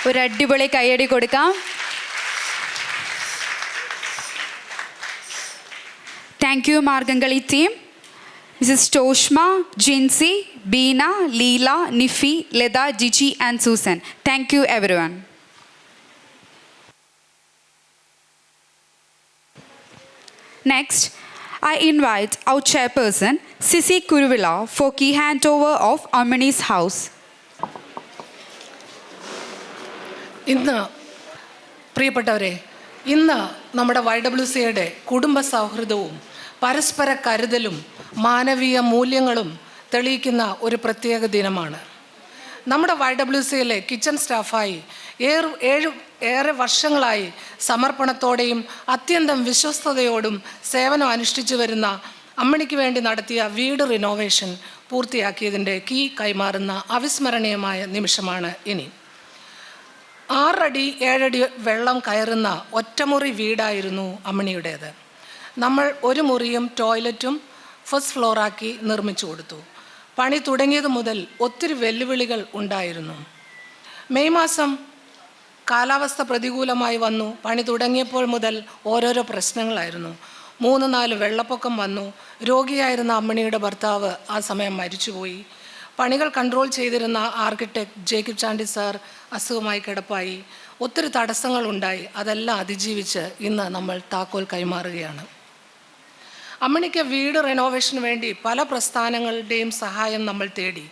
ഒരു അടിപൊളി കയ്യടി കൊടുക്കാം. Thank you Margamkali team. Mrs. Toshma, Jinsi, Beena, Leela, Nifi, Leda, Gigi, and Susan. Thank you, everyone. Next, I invite our chairperson, Sisi Kuruvilla, for key handover of Amani's house. ഇന്ന് പ്രിയപ്പെട്ടവരെ, ഇന്ന് നമ്മുടെ YWCയുടെ കുടുംബ സൗഹൃദവും പരസ്പര കരുതലും മാനവീയ മൂല്യങ്ങളും തെളിയിക്കുന്ന ഒരു പ്രത്യേക ദിനമാണ്. നമ്മുടെ YWCയിലെ കിച്ചൺ സ്റ്റാഫായി ഏറെ വർഷങ്ങളായി സമർപ്പണത്തോടെയും അത്യന്തം വിശ്വസ്തയോടും സേവനം അനുഷ്ഠിച്ചു വരുന്ന അമ്മണിക്ക് വേണ്ടി നടത്തിയ വീട് റിനോവേഷൻ പൂർത്തിയാക്കിയതിൻ്റെ കീ കൈമാറുന്ന അവിസ്മരണീയമായ നിമിഷമാണ് ഇനി. 6 അടി 7 അടി വെള്ളം കയറുന്ന ഒറ്റമുറി വീടായിരുന്നു അമ്മണിയുടേത്. നമ്മൾ ഒരു മുറിയും ടോയ്ലറ്റും ഫസ്റ്റ് ഫ്ലോറാക്കി നിർമ്മിച്ചു കൊടുത്തു. പണി തുടങ്ങിയത് മുതൽ ഒത്തിരി വെല്ലുവിളികൾ ഉണ്ടായിരുന്നു. മെയ് മാസം കാലാവസ്ഥ പ്രതികൂലമായി വന്നു. പണി തുടങ്ങിയപ്പോൾ മുതൽ ഓരോരോ പ്രശ്നങ്ങളായിരുന്നു. 3-4 വെള്ളപ്പൊക്കം വന്നു. രോഗിയായിരുന്ന അമ്മണിയുടെ ഭർത്താവ് ആ സമയം മരിച്ചുപോയി. പണികൾ കൺട്രോൾ ചെയ്തിരുന്ന ആർക്കിടെക്ട് ജേക്കബ് ചാണ്ടി സാർ അസുഖമായി കിടപ്പായി. ഒത്തിരി തടസ്സങ്ങളുണ്ടായി. അതെല്ലാം അതിജീവിച്ച് ഇന്ന് നമ്മൾ താക്കോൽ കൈമാറുകയാണ്. അമ്മണിക്ക് വീട് റെനോവേഷന് വേണ്ടി പല പ്രസ്ഥാനങ്ങളുടെയും സഹായം നമ്മൾ തേടി.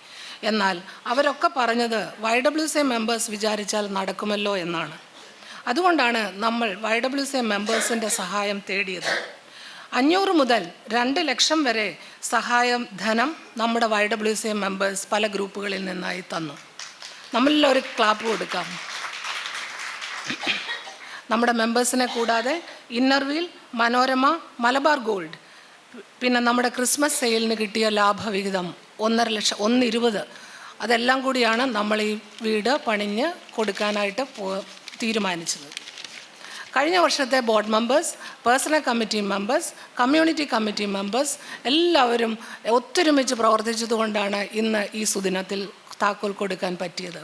എന്നാൽ അവരൊക്കെ പറഞ്ഞത് YWCA മെമ്പേഴ്സ് വിചാരിച്ചാൽ നടക്കുമല്ലോ എന്നാണ്. അതുകൊണ്ടാണ് നമ്മൾ YWCA മെമ്പേഴ്സിൻ്റെ സഹായം തേടിയത്. 500 മുതൽ 2 ലക്ഷം വരെ സഹായം ധനം നമ്മുടെ YWCA മെമ്പേഴ്സ് പല ഗ്രൂപ്പുകളിൽ നിന്നായി തന്നു. നമ്മളെല്ലാം ഒരു ക്ലാപ്പ് കൊടുക്കാം. നമ്മുടെ മെമ്പേഴ്സിനെ കൂടാതെ ഇന്നർവീൽ, മനോരമ, മലബാർ ഗോൾഡ്, പിന്നെ നമ്മുടെ ക്രിസ്മസ് സെയിലിന് കിട്ടിയ ലാഭവിഹിതം 1.5 ലക്ഷം, 1.20, അതെല്ലാം കൂടിയാണ് നമ്മൾ ഈ വീട് പണിഞ്ഞ് കൊടുക്കാനായിട്ട് തീരുമാനിച്ചത്. കഴിഞ്ഞ വർഷത്തെ board members, personal committee members, community committee members എല്ലാവരും ഒത്തൊരുമിച്ച് പ്രവർത്തിച്ചതുകൊണ്ടാണ് ഇന്ന് ഈ സുദിനത്തിൽ താക്കോൽ കൊടുക്കാൻ പറ്റിയത്.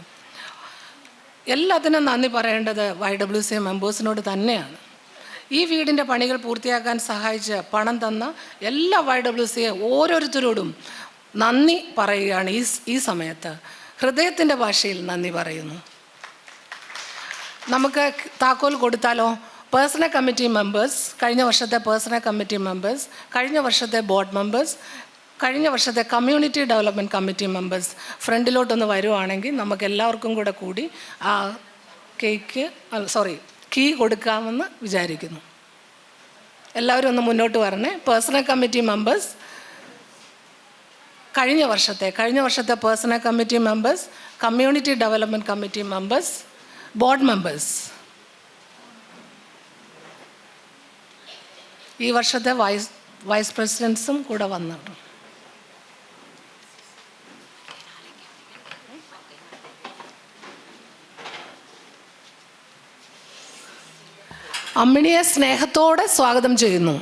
എല്ലാത്തിനും നന്ദി പറയേണ്ടത് YWCA മെമ്പേഴ്സിനോട് തന്നെയാണ്. ഈ വീടിൻ്റെ പണികൾ പൂർത്തിയാക്കാൻ സഹായിച്ച് പണം തന്ന എല്ലാ YWCA ഓരോരുത്തരോടും നന്ദി പറയുകയാണ്. ഈ സമയത്ത് ഹൃദയത്തിൻ്റെ ഭാഷയിൽ നന്ദി പറയുന്നു. നമുക്ക് താക്കോൽ കൊടുത്താലോ? പേഴ്സണൽ കമ്മിറ്റി മെമ്പേഴ്സ്, കഴിഞ്ഞ വർഷത്തെ പേഴ്സണൽ കമ്മിറ്റി മെമ്പേഴ്സ്, കഴിഞ്ഞ വർഷത്തെ ബോർഡ് മെമ്പേഴ്സ്, കഴിഞ്ഞ വർഷത്തെ കമ്മ്യൂണിറ്റി ഡെവലപ്മെൻറ്റ് കമ്മിറ്റി മെമ്പേഴ്സ് ഫ്രണ്ടിലോട്ടൊന്ന് വരുവാണെങ്കിൽ നമുക്ക് എല്ലാവർക്കും കൂടി ആ കീ കൊടുക്കാമെന്ന് വിചാരിക്കുന്നു. എല്ലാവരും ഒന്ന് മുന്നോട്ട് വരണേ. പേഴ്സണൽ കമ്മിറ്റി മെമ്പേഴ്സ്, കഴിഞ്ഞ വർഷത്തെ personal committee members, community development committee members, board members, ഈ വർഷത്തെ വൈസ് പ്രസിഡൻസും കൂടെ വന്നിട്ടുണ്ട്. അമ്മിണിയെ സ്നേഹത്തോടെ സ്വാഗതം ചെയ്യുന്നു.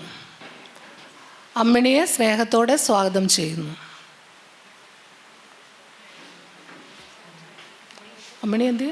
അമ്മിണിയെ സ്നേഹത്തോടെ സ്വാഗതം ചെയ്യുന്നു. അമ്മിണി എന്ത്?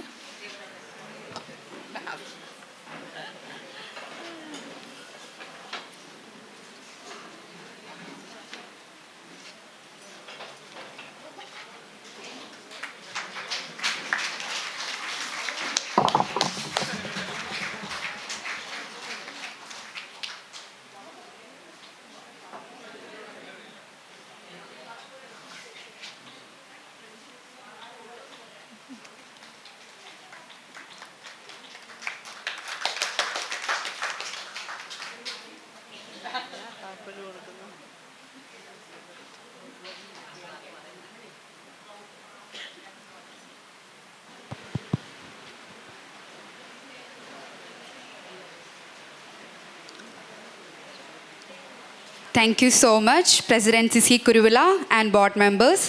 Thank you so much, President Sisi Kuruvilla and board members.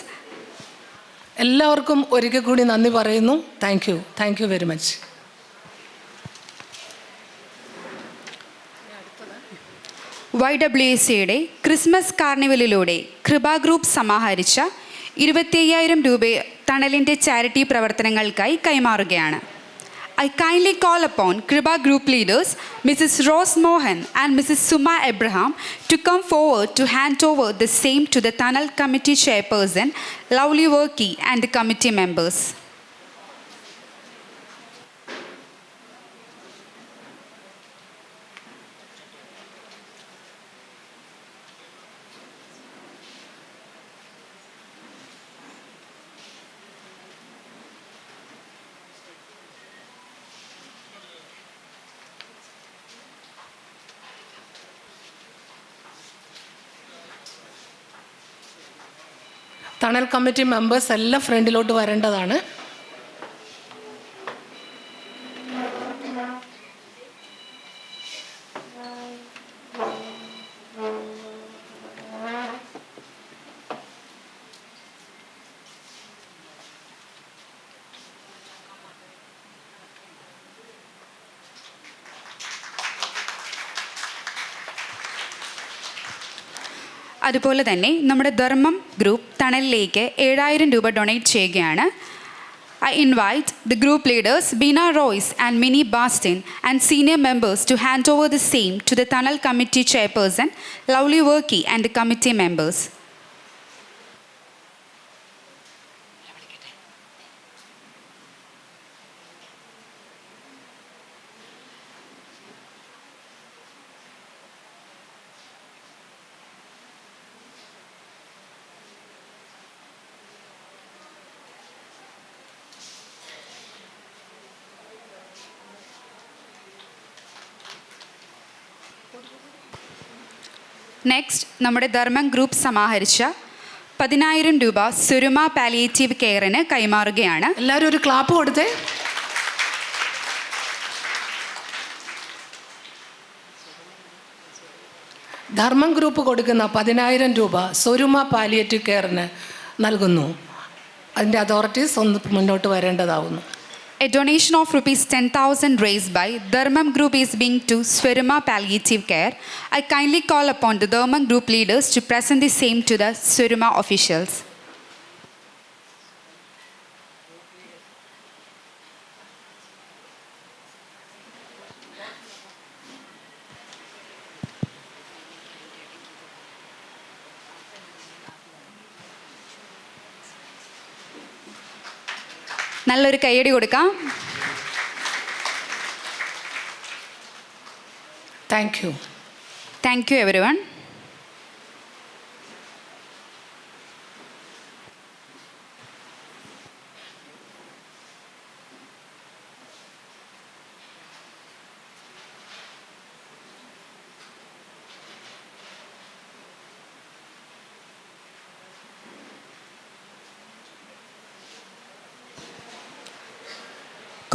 എല്ലാവർക്കും ഒരിക്കൽ കൂടി നന്ദി പറയുന്നു. Thank you very much. YWCയുടെ ക്രിസ്മസ് കാർണിവലിലൂടെ കൃപ ഗ്രൂപ്പ് സമാഹരിച്ച 25,000 രൂപ തണലിൻ്റെ ചാരിറ്റി പ്രവർത്തനങ്ങൾക്കായി കൈമാറുകയാണ്. I kindly call upon Kripa Group leaders, Mrs. Rose Mohan and Mrs. Suma Abraham, to come forward to hand over the same to the Tunnel Committee Chairperson, Lovely Workey, and the committee members. Tunnel committee members എല്ലാം ഫ്രണ്ടിലോട്ട് വരേണ്ടതാണ്. അതുപോലെ തന്നെ നമ്മുടെ ധർമ്മം group തണലിലേക്ക് 7,000 രൂപ donate ചെയ്യുകയാണ്. I invite the group leaders Bina Royce and Minnie Bastin and senior members to hand over the same to the Tunnel Committee Chairperson, Lovely Workey, and the committee members. Next നമ്മുടെ ധർമ്മം group സമാഹരിച്ച 10,000 രൂപ സുരുമ palliative കെയറിന് കൈമാറുകയാണ്. എല്ലാവരും ഒരു clap കൊടുത്തേ. ധർമ്മം group കൊടുക്കുന്ന 10,000 രൂപ Swaruma palliative കെയറിന് നൽകുന്നു. അതിൻ്റെ അതോറിറ്റീസ് ഒന്ന് മുന്നോട്ട് വരേണ്ടതാവുന്നു. A donation of rupees 10,000 raised by Dharmam Group is being to Swaruma Palliative Care. I kindly call upon the Dharmam Group leaders to present the same to the Swaruma officials. നല്ലൊരു കൈയടി കൊടുക്കാം. Thank you. Thank you everyone.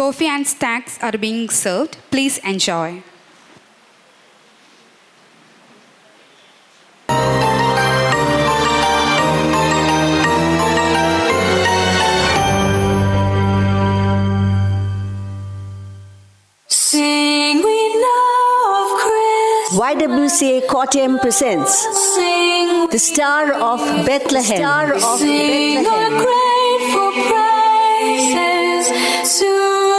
Coffee and snacks are being served. Please enjoy. Sing we love Christ. YWCA Kottayam presents Sing The Star of Bethlehem. sing our grateful praises to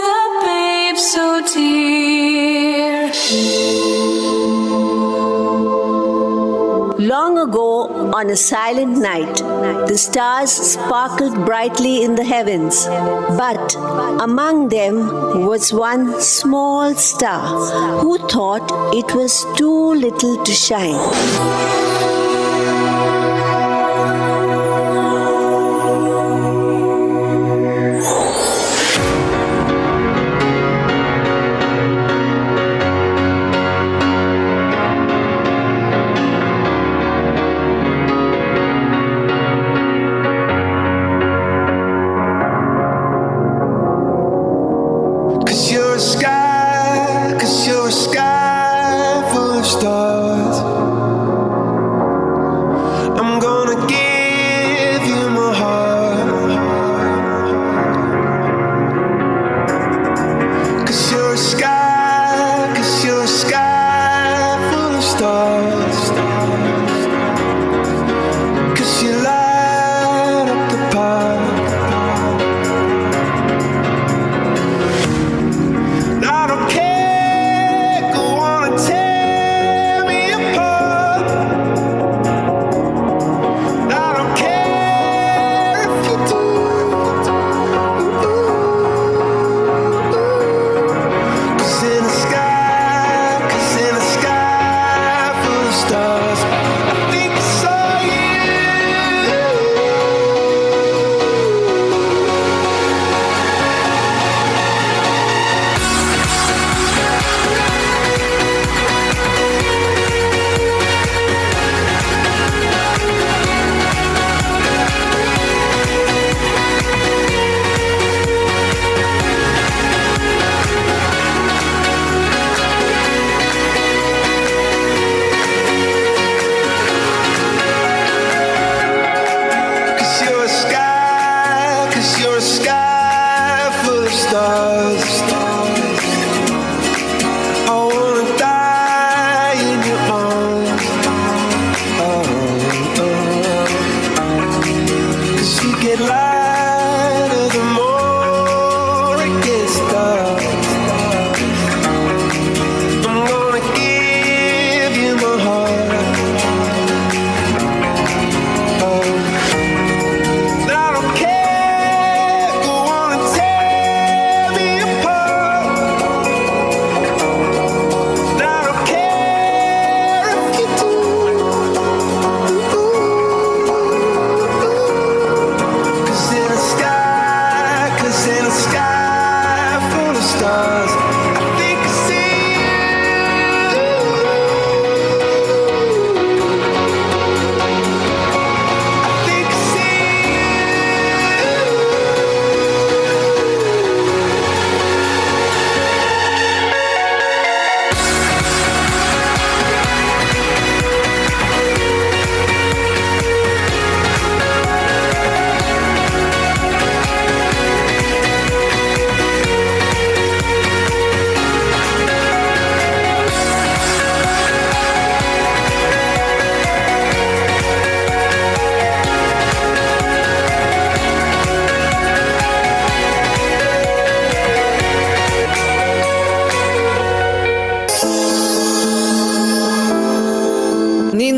the babe so dear. Long ago, on a silent night, the stars sparkled brightly in the heavens. But among them was one small star who thought it was too little to shine. Cause you're a sky full of stars.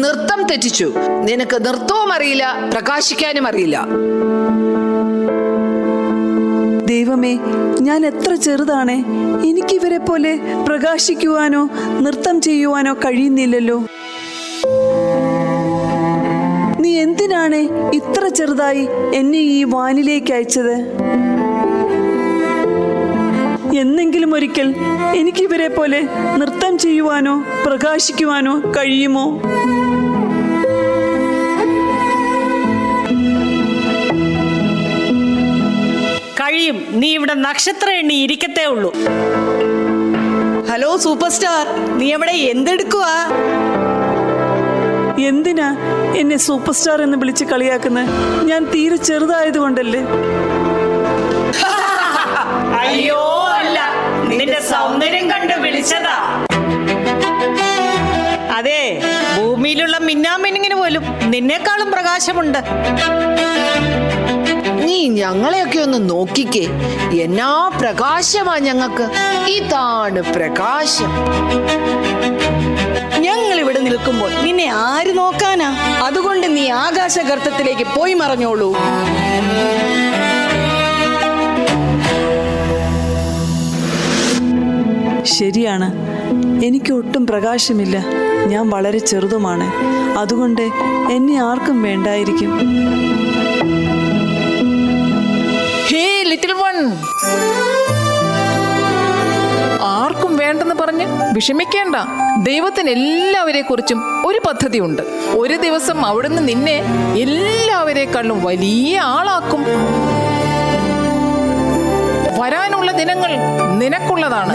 നൃത്തം തെറ്റിച്ചു. നിനക്ക് നൃത്തവും അറിയില്ല, പ്രകാശിക്കാനും അറിയില്ല. ദൈവമേ, ഞാൻ എത്ര ചെറുതാണ്. എനിക്കിവരെ പോലെ പ്രകാശിക്കുവാനോ നൃത്തം ചെയ്യുവാനോ കഴിയുന്നില്ലല്ലോ. നീ എന്തിനാണ് ഇത്ര ചെറുതായി എന്നെ ഈ വാനിലേക്ക് അയച്ചത്? എന്നെങ്കിലും ഒരിക്കൽ എനിക്കിവരെ പോലെ നൃത്തം ചെയ്യുവാനോ പ്രകാശിക്കുവാനോ കഴിയുമോ? കഴിയും. നീ ഇവിടെ നക്ഷത്രം എണ്ണി ഇരിക്കത്തേ ഉള്ളൂ. ഹലോ സൂപ്പർ സ്റ്റാർ, നീ എവിടെ എന്തെടുക്കുവാ? എന്തിനാ എന്നെ സൂപ്പർ സ്റ്റാർ എന്ന് വിളിച്ച് കളിയാക്കുന്നത്? ഞാൻ തീരെ ചെറുതായതുകൊണ്ടല്ലേ? അയ്യോ അല്ല, നിന്റെ സൗന്ദര്യം കണ്ട് വിളിച്ചതാ. അതെ, ഭൂമിയിലുള്ള മിന്നാമിന്നിങ്ങിന് പോലും നിന്നേക്കാളും പ്രകാശമുണ്ട്. നീ ഞങ്ങളെയൊക്കെ ഒന്ന് നോക്കിക്കേ. എന്നാ പ്രകാശമാ ഞങ്ങൾക്ക്. ഇതാണ് പ്രകാശം. ഞങ്ങൾ ഇവിടെ നിൽക്കുമ്പോൾ നിന്നെ ആര് നോക്കാനാ? അതുകൊണ്ട് നീ ആകാശഗർത്തത്തിലേക്ക് പോയി മറഞ്ഞോളൂ. ശരിയാണ്, എനിക്ക് ഒട്ടും പ്രകാശമില്ല. ഞാൻ വളരെ ചെറുതുമാണ്. അതുകൊണ്ട് എന്നെ ആർക്കും വേണ്ടായിരിക്കും. ഹേ ലിറ്റിൽ വൺ, ആർക്കും വേണ്ടെന്ന് പറഞ്ഞ് വിഷമിക്കേണ്ട. ദൈവത്തിന് എല്ലാവരെ കുറിച്ചും ഒരു പദ്ധതിയുണ്ട്. ഒരു ദിവസം അവിടുന്ന് നിന്നെ എല്ലാവരെക്കാളും വലിയ ആളാക്കും. വരാനുള്ള ദിനങ്ങൾ നിനക്കുള്ളതാണ്.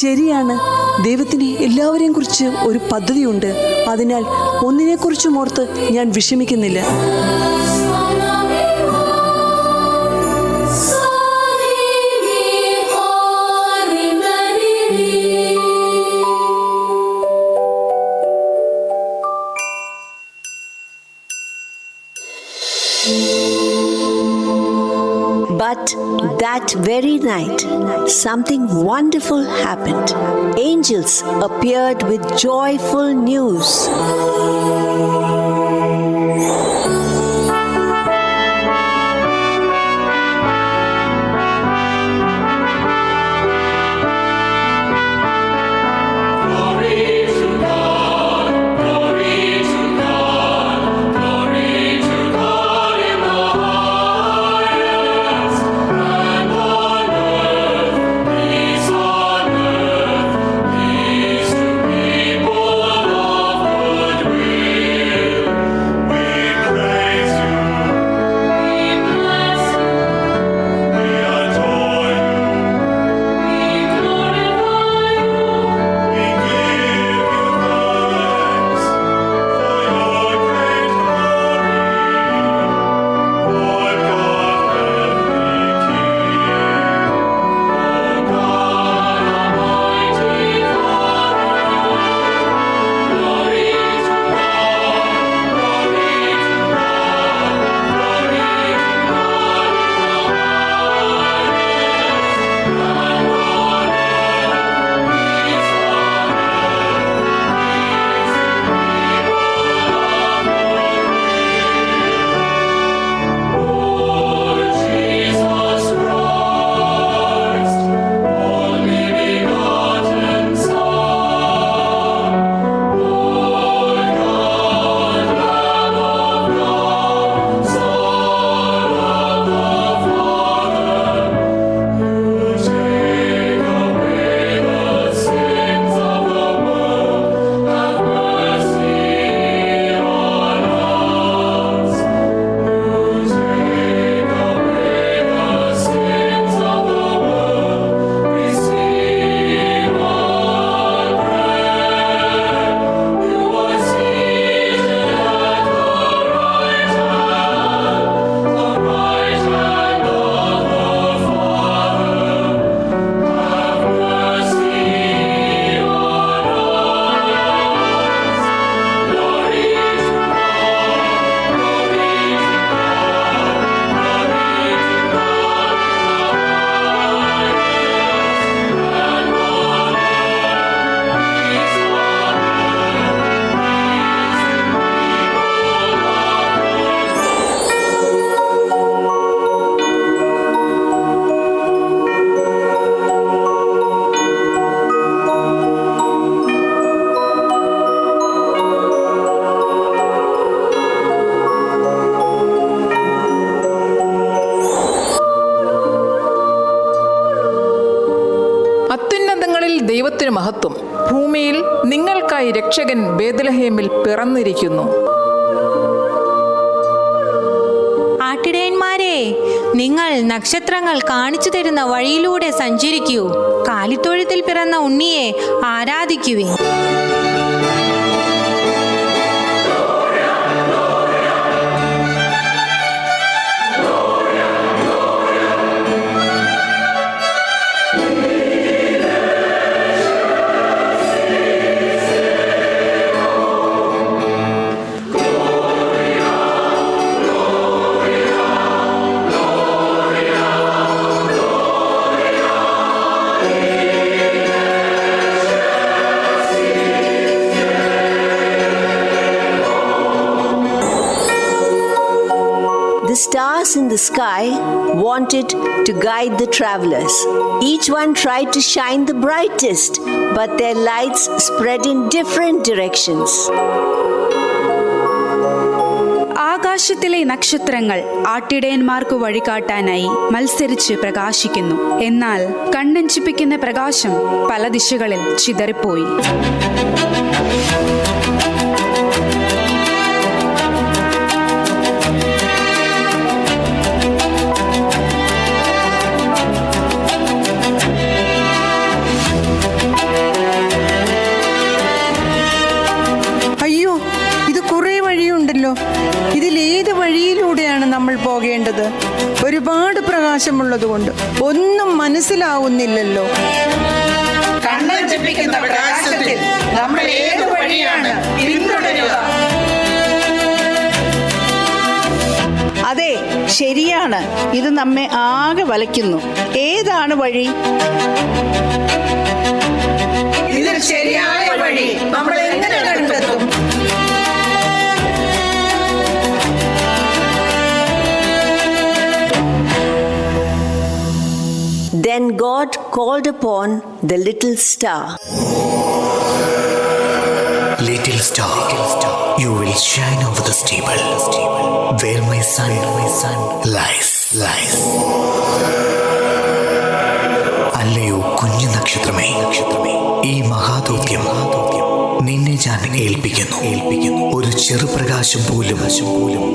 ശരിയാണ്, ദൈവത്തിന് എല്ലാവരെയും കുറിച്ച് ഒരു പദ്ധതിയുണ്ട്. അതിനാൽ ഒന്നിനെക്കുറിച്ചും ഓർത്ത് ഞാൻ വിഷമിക്കുന്നില്ല. But that very night, something wonderful happened. Angels appeared with joyful news. ദൈവത്തിന് മഹത്വം. ഭൂമിയിൽ നിങ്ങൾക്കായി രക്ഷകൻ ബേത്ലഹേമിൽ പിറന്നിരിക്കുന്നു. ആട്ടിടയന്മാരെ, നിങ്ങൾ നക്ഷത്രങ്ങൾ കാണിച്ചു തരുന്ന വഴിയിലൂടെ സഞ്ചരിക്കൂ. കാലിത്തൊഴുത്തിൽ പിറന്ന ഉണ്ണിയെ ആരാധിക്കുവിൻ. The stars in the sky wanted to guide the travelers. Each one tried to shine the brightest, but their lights spread in different directions. ആകാശത്തിലെ നക്ഷത്രങ്ങൾ ആട്ടിടയന്മാർക്ക് വഴികാട്ടാനായി മത്സരിച്ച് പ്രകാശിക്കുന്നു. എന്നാൽ കണ്ണഞ്ചിപ്പിക്കുന്ന പ്രകാശം പല ദിശകളിൽ ചിതറിപ്പോയി. അയ്യോ, ഇത് കുറേ വഴിയുണ്ടല്ലോ. ഇതിലേത് വഴിയിലൂടെയാണ് നമ്മൾ പോകേണ്ടത്? ഒരുപാട് പ്രകാശമുള്ളതുകൊണ്ട് ഒന്നും മനസ്സിലാവുന്നില്ലല്ലോ. കണ്ണഞ്ചിപ്പിക്കുന്ന പ്രകാശത്തിൽ നമ്മൾ ഏത് വഴിയാണ് പിന്തുടരുക? അതെ, ശരിയാണ്. ഇത് നമ്മെ ആകെ വലയ്ക്കുന്നു. ഏതാണ് വഴി? ഇതിൽ ശരിയായ വഴി നമ്മൾ എങ്ങനെ കണ്ടെത്തും? Then God called upon the little star. Little star, you will shine over the stable, where my son lies. അല്ലയോ കുഞ്ഞു നക്ഷത്രമേ, ഈ മഹാദൗത്യം നിന്നെ ഞാൻ ഏൽപ്പിക്കുന്നു. ഒരു ചെറുപ്രകാശം പോലും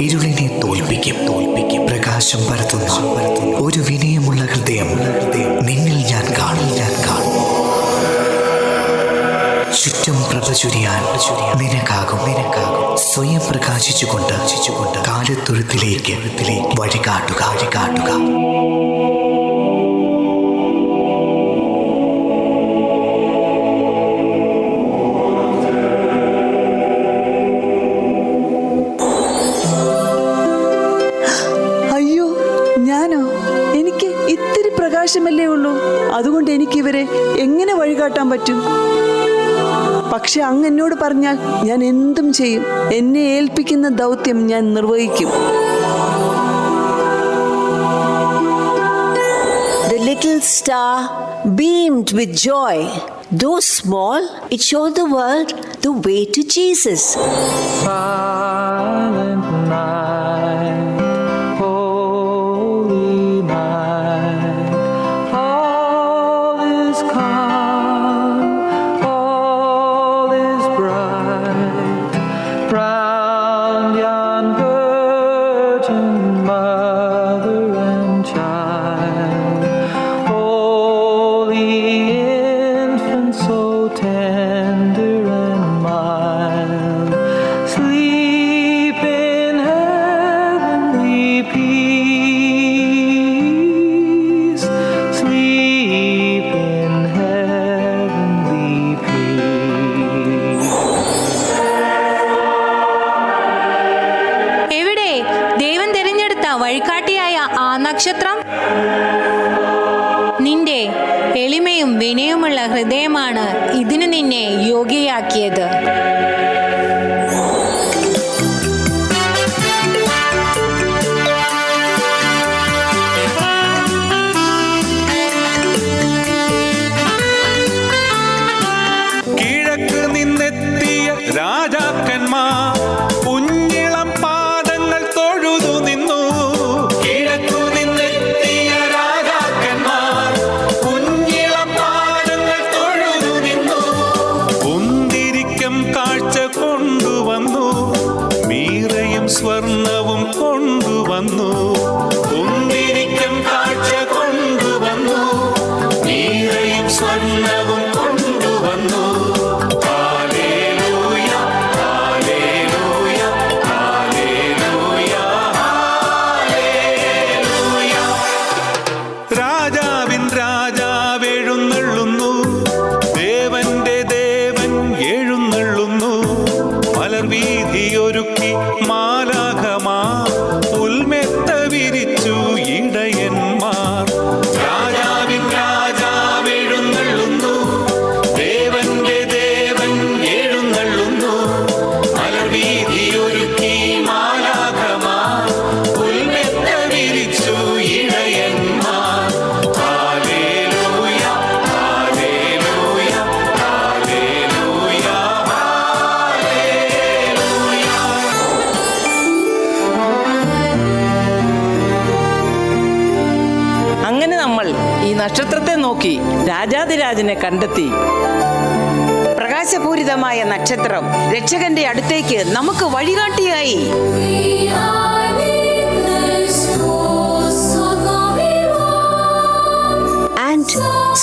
ഇരുളിനെ തോൽപ്പിക്കും. പ്രകാശം പരത്തുന്ന ഒരു വിനയമുള്ള ഹൃദയം നിന്നിൽ ഞാൻ കാണും. ചുറ്റും പ്രഭ ചുരിയാൻ നിനക്കാകും. സ്വയം പ്രകാശിച്ചുകൊണ്ട് കാലിത്തൊഴുത്തിലേക്ക് വഴികാട്ടുക. അയ്യോ, ഞാനോ? എനിക്ക് ഇത്തിരി പ്രകാശമല്ലേ ഉള്ളൂ. അതുകൊണ്ട് എനിക്കിവരെ എങ്ങനെ വഴികാട്ടാൻ പറ്റും? പക്ഷെ അങ്ങ് എന്നോട് പറഞ്ഞാൽ ഞാൻ എന്തും ചെയ്യും. എന്നെ ഏൽപ്പിക്കുന്ന ദൗത്യം ഞാൻ നിർവഹിക്കും. The little star beamed with joy. Though small, it showed the world the way to Jesus. Silent night, holy night, all is calm, all is bright, round yon virgin mother and child, holy infant so tender and mild, sleep in heavenly peace, sleep in heavenly peace. എവിടെ ദൈവം തിരഞ്ഞെടുത്ത വഴികാട്ടിയായ ആ നക്ഷത്രം? നിന്റെ എളിമയും വിനയമുള്ള ഹൃദയമാണ് ഇതിന് നിന്നെ യോഗ്യയാക്കിയത്. കിഴക്ക് നിന്നെത്തിയ രാജാക്കന്മാർ കുഞ്ഞിളം പാദങ്ങൾ തൊഴുതു നിന്നു. കിഴക്കു നിന്നെത്തിയ രാജാക്കന്മാർ കുഞ്ഞിളം പാദങ്ങൾ തൊഴുതു നിന്നു. അങ്ങനെ നമ്മൾ ഈ നക്ഷത്രത്തെ നോക്കി രാജാതിരാജനെ കണ്ടെത്തി. പ്രകാശപൂരിതമായ നക്ഷത്രം രക്ഷകന്റെ അടുത്തേക്ക് നമുക്ക് വഴികാട്ടിയായി. And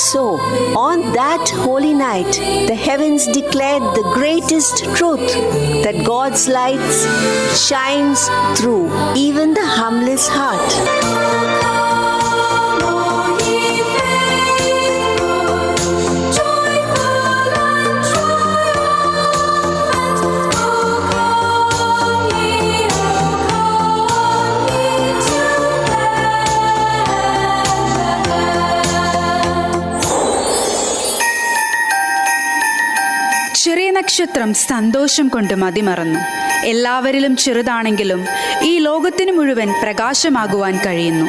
so, on that holy night, the heavens declared the greatest truth, that God's light shines through even the humblest heart. ചെറിയ നക്ഷത്രം സന്തോഷം കൊണ്ട് മതിമറന്നു. എല്ലാവരിലും ചെറുതാണെങ്കിലും ഈ ലോകത്തിന് മുഴുവൻ പ്രകാശമാകുവാൻ കഴിയുന്നു.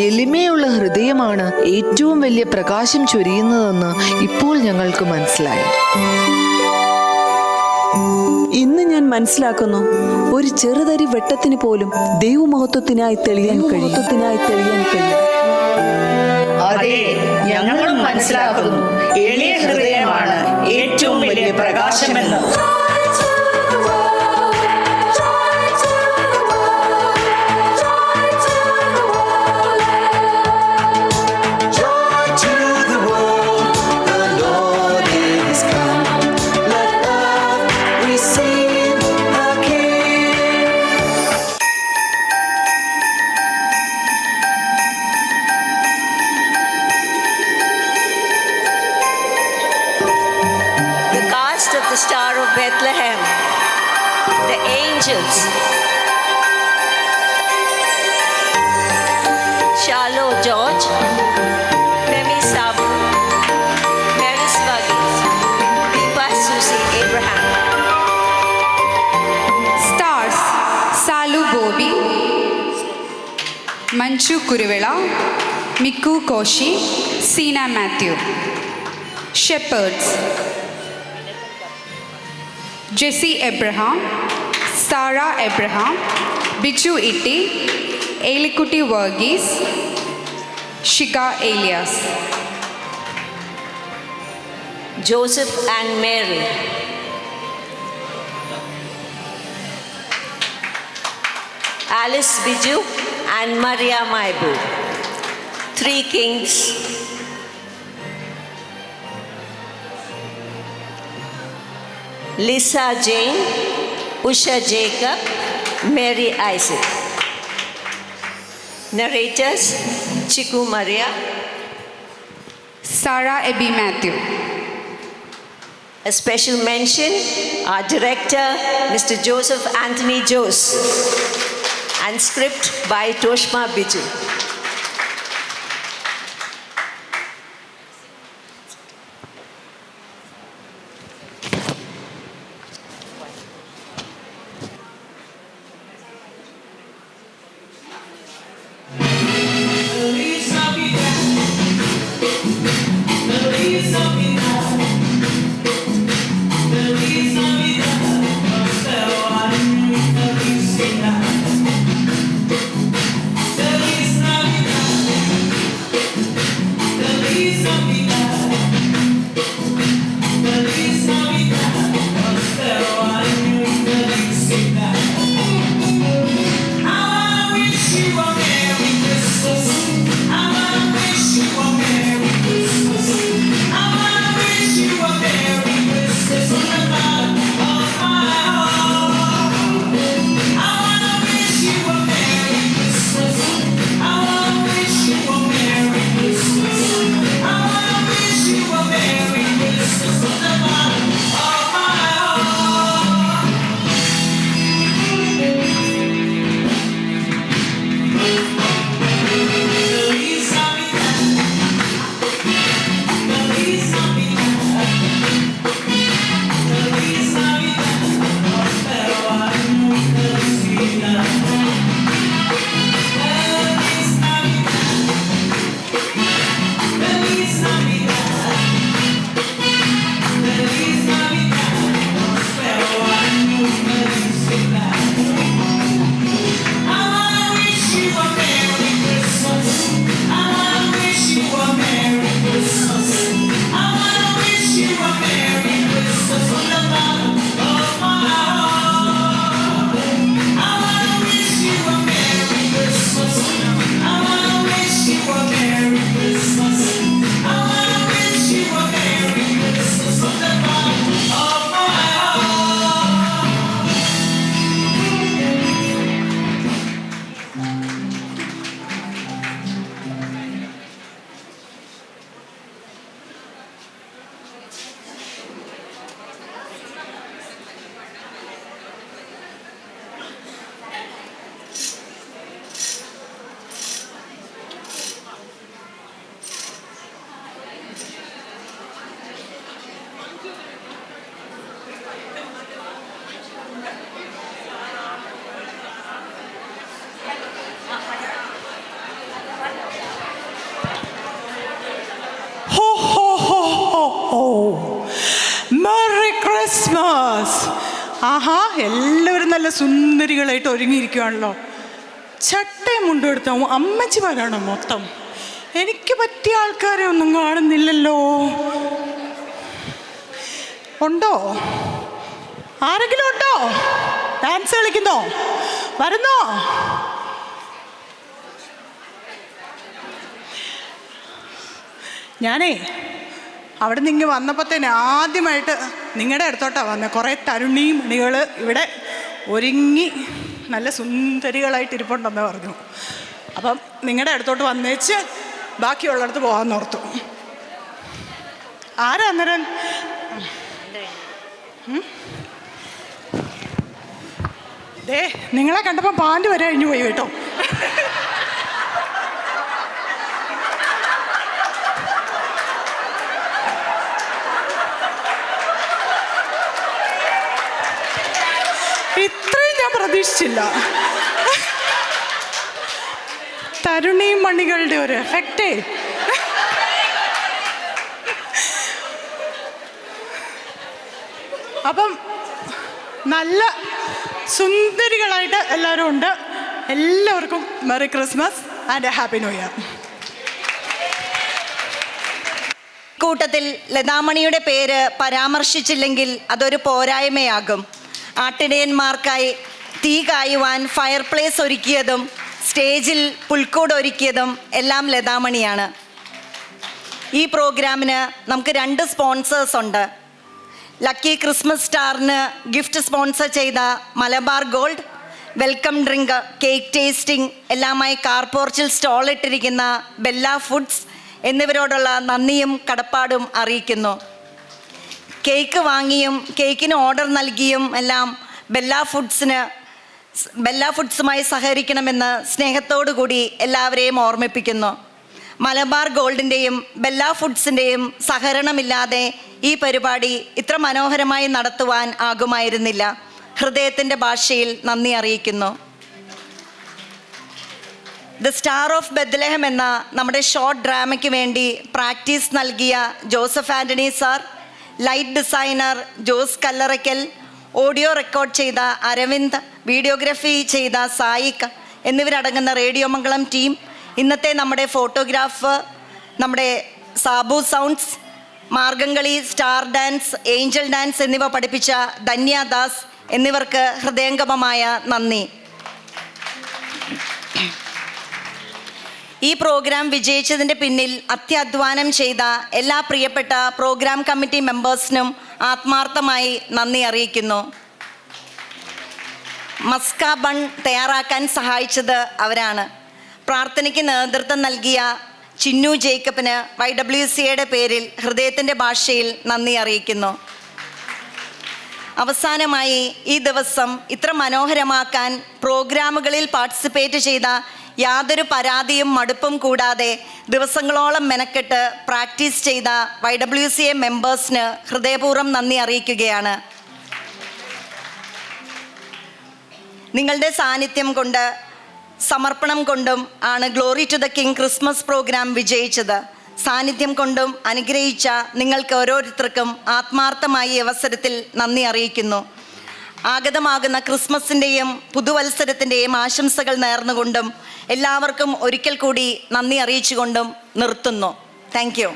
എളിമയുള്ള ഹൃദയമാണ് ഏറ്റവും വലിയ പ്രകാശം ചൊരിയുന്നതെന്ന് ഇപ്പോൾ ഞങ്ങൾക്ക് മനസ്സിലായി. ഇന്ന് ഞാൻ മനസ്സിലാക്കുന്നു, ഒരു ചെറുതരി വെട്ടത്തിന് പോലും ദൈവമഹത്വത്തിനായി തെളിയാൻ കഴിയും. അതെ, ഞങ്ങളും മനസ്സിലാക്കുന്നു, എളിയ ഹൃദയമാണ് ഏറ്റവും വലിയ പ്രകാശമെന്ന്. The Star of Bethlehem, the angels, Charlotte George, Femi Sabu, Mary Swagis, Deepa Susie Abraham. Stars: Salu Bobby, Manchu Kuruvela, Mikku Koshi, Sina Matthew. Shepherds: Jesse Abraham, Sarah Abraham, Bichu Itti, Elikutti Varghese, Shika Elias. Joseph and Mary, Alice Biju and Maria Maibu. Three kings, Lisa Jane, Usha Jacob, Mary Isaac. Narrators: Chiku Maria, Sarah Abby Matthew. A special mention, our director, Mr. Joseph Anthony Jose, and script by Toshma Biju. Feliz Navidad. Merry Christmas. ആഹാ, എല്ലാവരും നല്ല സുന്ദരികളായിട്ട് ഒരുങ്ങിയിരിക്കുകയാണല്ലോ. ചട്ടയും മുണ്ടും എടുത്ത അമ്മച്ചിമാരാണോ മൊത്തം? എനിക്ക് പറ്റിയ ആൾക്കാരെ ഒന്നും കാണുന്നില്ലല്ലോ. ഉണ്ടോ? ആരെങ്കിലും ഉണ്ടോ? ഡാൻസ് കളിക്കുന്നോ? വരുന്നോ? ഞാനേ അവിടെ നിന്ന് വന്നപ്പോൾ തന്നെ ആദ്യമായിട്ട് നിങ്ങളുടെ അടുത്തോട്ടാണ് വന്നത്. കുറേ തരുണി മണികൾ ഇവിടെ ഒരുങ്ങി നല്ല സുന്ദരികളായിട്ട് ഇരിപ്പുണ്ടെന്ന് പറഞ്ഞു. അപ്പം നിങ്ങളുടെ അടുത്തോട്ട് വന്നേച്ച് ബാക്കിയുള്ളിടത്ത് പോകാമെന്ന് ഓർത്തു. ആരാ അന്നേരം? ദേ, നിങ്ങളെ കണ്ടപ്പോൾ പാൻറ് വരെ അഴിഞ്ഞു പോയി കേട്ടോ. ഇത്രയും ഞാൻ പ്രതീക്ഷിച്ചില്ല. തരുണി മണികളുടെ ഒരു എഫക്റ്റേ. അപ്പം നല്ല സുന്ദരികളായിട്ട് എല്ലാവരും ഉണ്ട്. എല്ലാവർക്കും merry Christmas and happy new year. കൂട്ടത്തിൽ ലതാമണിയുടെ പേര് പരാമർശിച്ചില്ലെങ്കിൽ അതൊരു പോരായ്മയാകും. ആട്ടിടയന്മാർക്കായി തീ കായുവാൻ ഫയർ പ്ലേസ് ഒരുക്കിയതും സ്റ്റേജിൽ പുൽക്കൂട് ഒരുക്കിയതും എല്ലാം ലതാമണിയാണ്. ഈ പ്രോഗ്രാമിന് നമുക്ക് 2 സ്പോൺസേഴ്സ് ഉണ്ട്. ലക്കി ക്രിസ്മസ് സ്റ്റാറിന് ഗിഫ്റ്റ് സ്പോൺസർ ചെയ്ത Malabar gold, welcome drink, cake tasting എല്ലാമായി കാർപോർച്ചിൽ സ്റ്റോൾ ഇട്ടിരിക്കുന്ന ബെല്ല ഫുഡ്സ് എന്നിവരോടുള്ള നന്ദിയും കടപ്പാടും അറിയിക്കുന്നു. കേക്ക് വാങ്ങിയും കേക്കിന് ഓർഡർ നൽകിയും എല്ലാം ബെല്ല ഫുഡ്സുമായി സഹകരിക്കണമെന്ന് സ്നേഹത്തോടു കൂടി എല്ലാവരെയും ഓർമ്മിപ്പിക്കുന്നു. മലബാർ ഗോൾഡിൻ്റെയും ബെല്ല ഫുഡ്സിൻ്റെയും സഹകരണമില്ലാതെ ഈ പരിപാടി ഇത്ര മനോഹരമായി നടത്തുവാൻ ആകുമായിരുന്നില്ല. ഹൃദയത്തിൻ്റെ ഭാഷയിൽ നന്ദി അറിയിക്കുന്നു. ദ സ്റ്റാർ ഓഫ് ബെത്ലഹം എന്ന നമ്മുടെ ഷോർട്ട് ഡ്രാമയ്ക്ക് വേണ്ടി പ്രാക്ടീസ് നൽകിയ Joseph Antony sir, light designer Jose കല്ലറയ്ക്കൽ, ഓഡിയോ റെക്കോർഡ് ചെയ്ത അരവിന്ദ്, വീഡിയോഗ്രാഫി ചെയ്ത സായിക് എന്നിവരടങ്ങുന്ന റേഡിയോ മംഗളം ടീം, ഇന്നത്തെ നമ്മുടെ ഫോട്ടോഗ്രാഫ്, നമ്മുടെ Sabu sounds, Margamkali, star dance, Angel dance എന്നിവ പഠിപ്പിച്ച ധന്യദാസ് എന്നിവർക്ക് ഹൃദയംഗമമായ നന്ദി. ഈ പ്രോഗ്രാം വിജയിച്ചതിൻ്റെ പിന്നിൽ അത്യധ്വാനം ചെയ്ത എല്ലാ പ്രിയപ്പെട്ട പ്രോഗ്രാം കമ്മിറ്റി മെമ്പേഴ്സിനും ആത്മാർത്ഥമായി നന്ദി അറിയിക്കുന്നു. മസ്ക ബൺ തയ്യാറാക്കാൻ സഹായിച്ചത് അവരാണ്. പ്രാർത്ഥനയ്ക്ക് നേതൃത്വം നൽകിയ ചിന്നു ജേക്കബിന് YWCAയുടെ പേരിൽ ഹൃദയത്തിൻ്റെ ഭാഷയിൽ നന്ദി അറിയിക്കുന്നു. അവസാനമായി ഈ ദിവസം ഇത്ര മനോഹരമാക്കാൻ പ്രോഗ്രാമുകളിൽ പാർട്ടിസിപ്പേറ്റ് ചെയ്ത യാതൊരു പരാതിയും മടുപ്പും കൂടാതെ ദിവസങ്ങളോളം മെനക്കെട്ട് പ്രാക്ടീസ് ചെയ്ത YWCA മെമ്പേഴ്സിന് ഹൃദയപൂർവ്വം നന്ദി അറിയിക്കുകയാണ്. നിങ്ങളുടെ സാന്നിധ്യം കൊണ്ട്, സമർപ്പണം കൊണ്ടും ആണ് glory to the king Christmas programme വിജയിച്ചത്. സാന്നിധ്യം കൊണ്ടും അനുഗ്രഹിച്ച നിങ്ങൾക്ക് ഓരോരുത്തർക്കും ആത്മാർത്ഥമായി ഈ അവസരത്തിൽ നന്ദി അറിയിക്കുന്നു. ആഗതമാകുന്ന ക്രിസ്മസിൻ്റെയും പുതുവത്സരത്തിൻ്റെയും ആശംസകൾ നേർന്നുകൊണ്ടും എല്ലാവർക്കും ഒരിക്കൽ കൂടി നന്ദി അറിയിച്ചുകൊണ്ടും നിർത്തുന്നു. Thank you.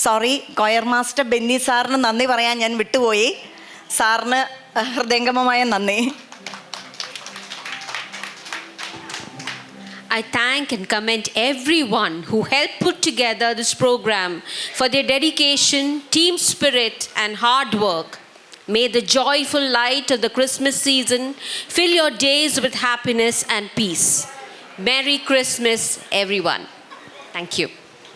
Sorry, choir master Benny സാറിന് നന്ദി പറയാൻ ഞാൻ വിട്ടുപോയി. സാറിന് ഹൃദയംഗമമായ നന്ദി. I thank and commend everyone who helped put together this program for their dedication, team spirit, and hard work. May the joyful light of the Christmas season fill your days with happiness and peace. Merry Christmas, everyone. Thank you.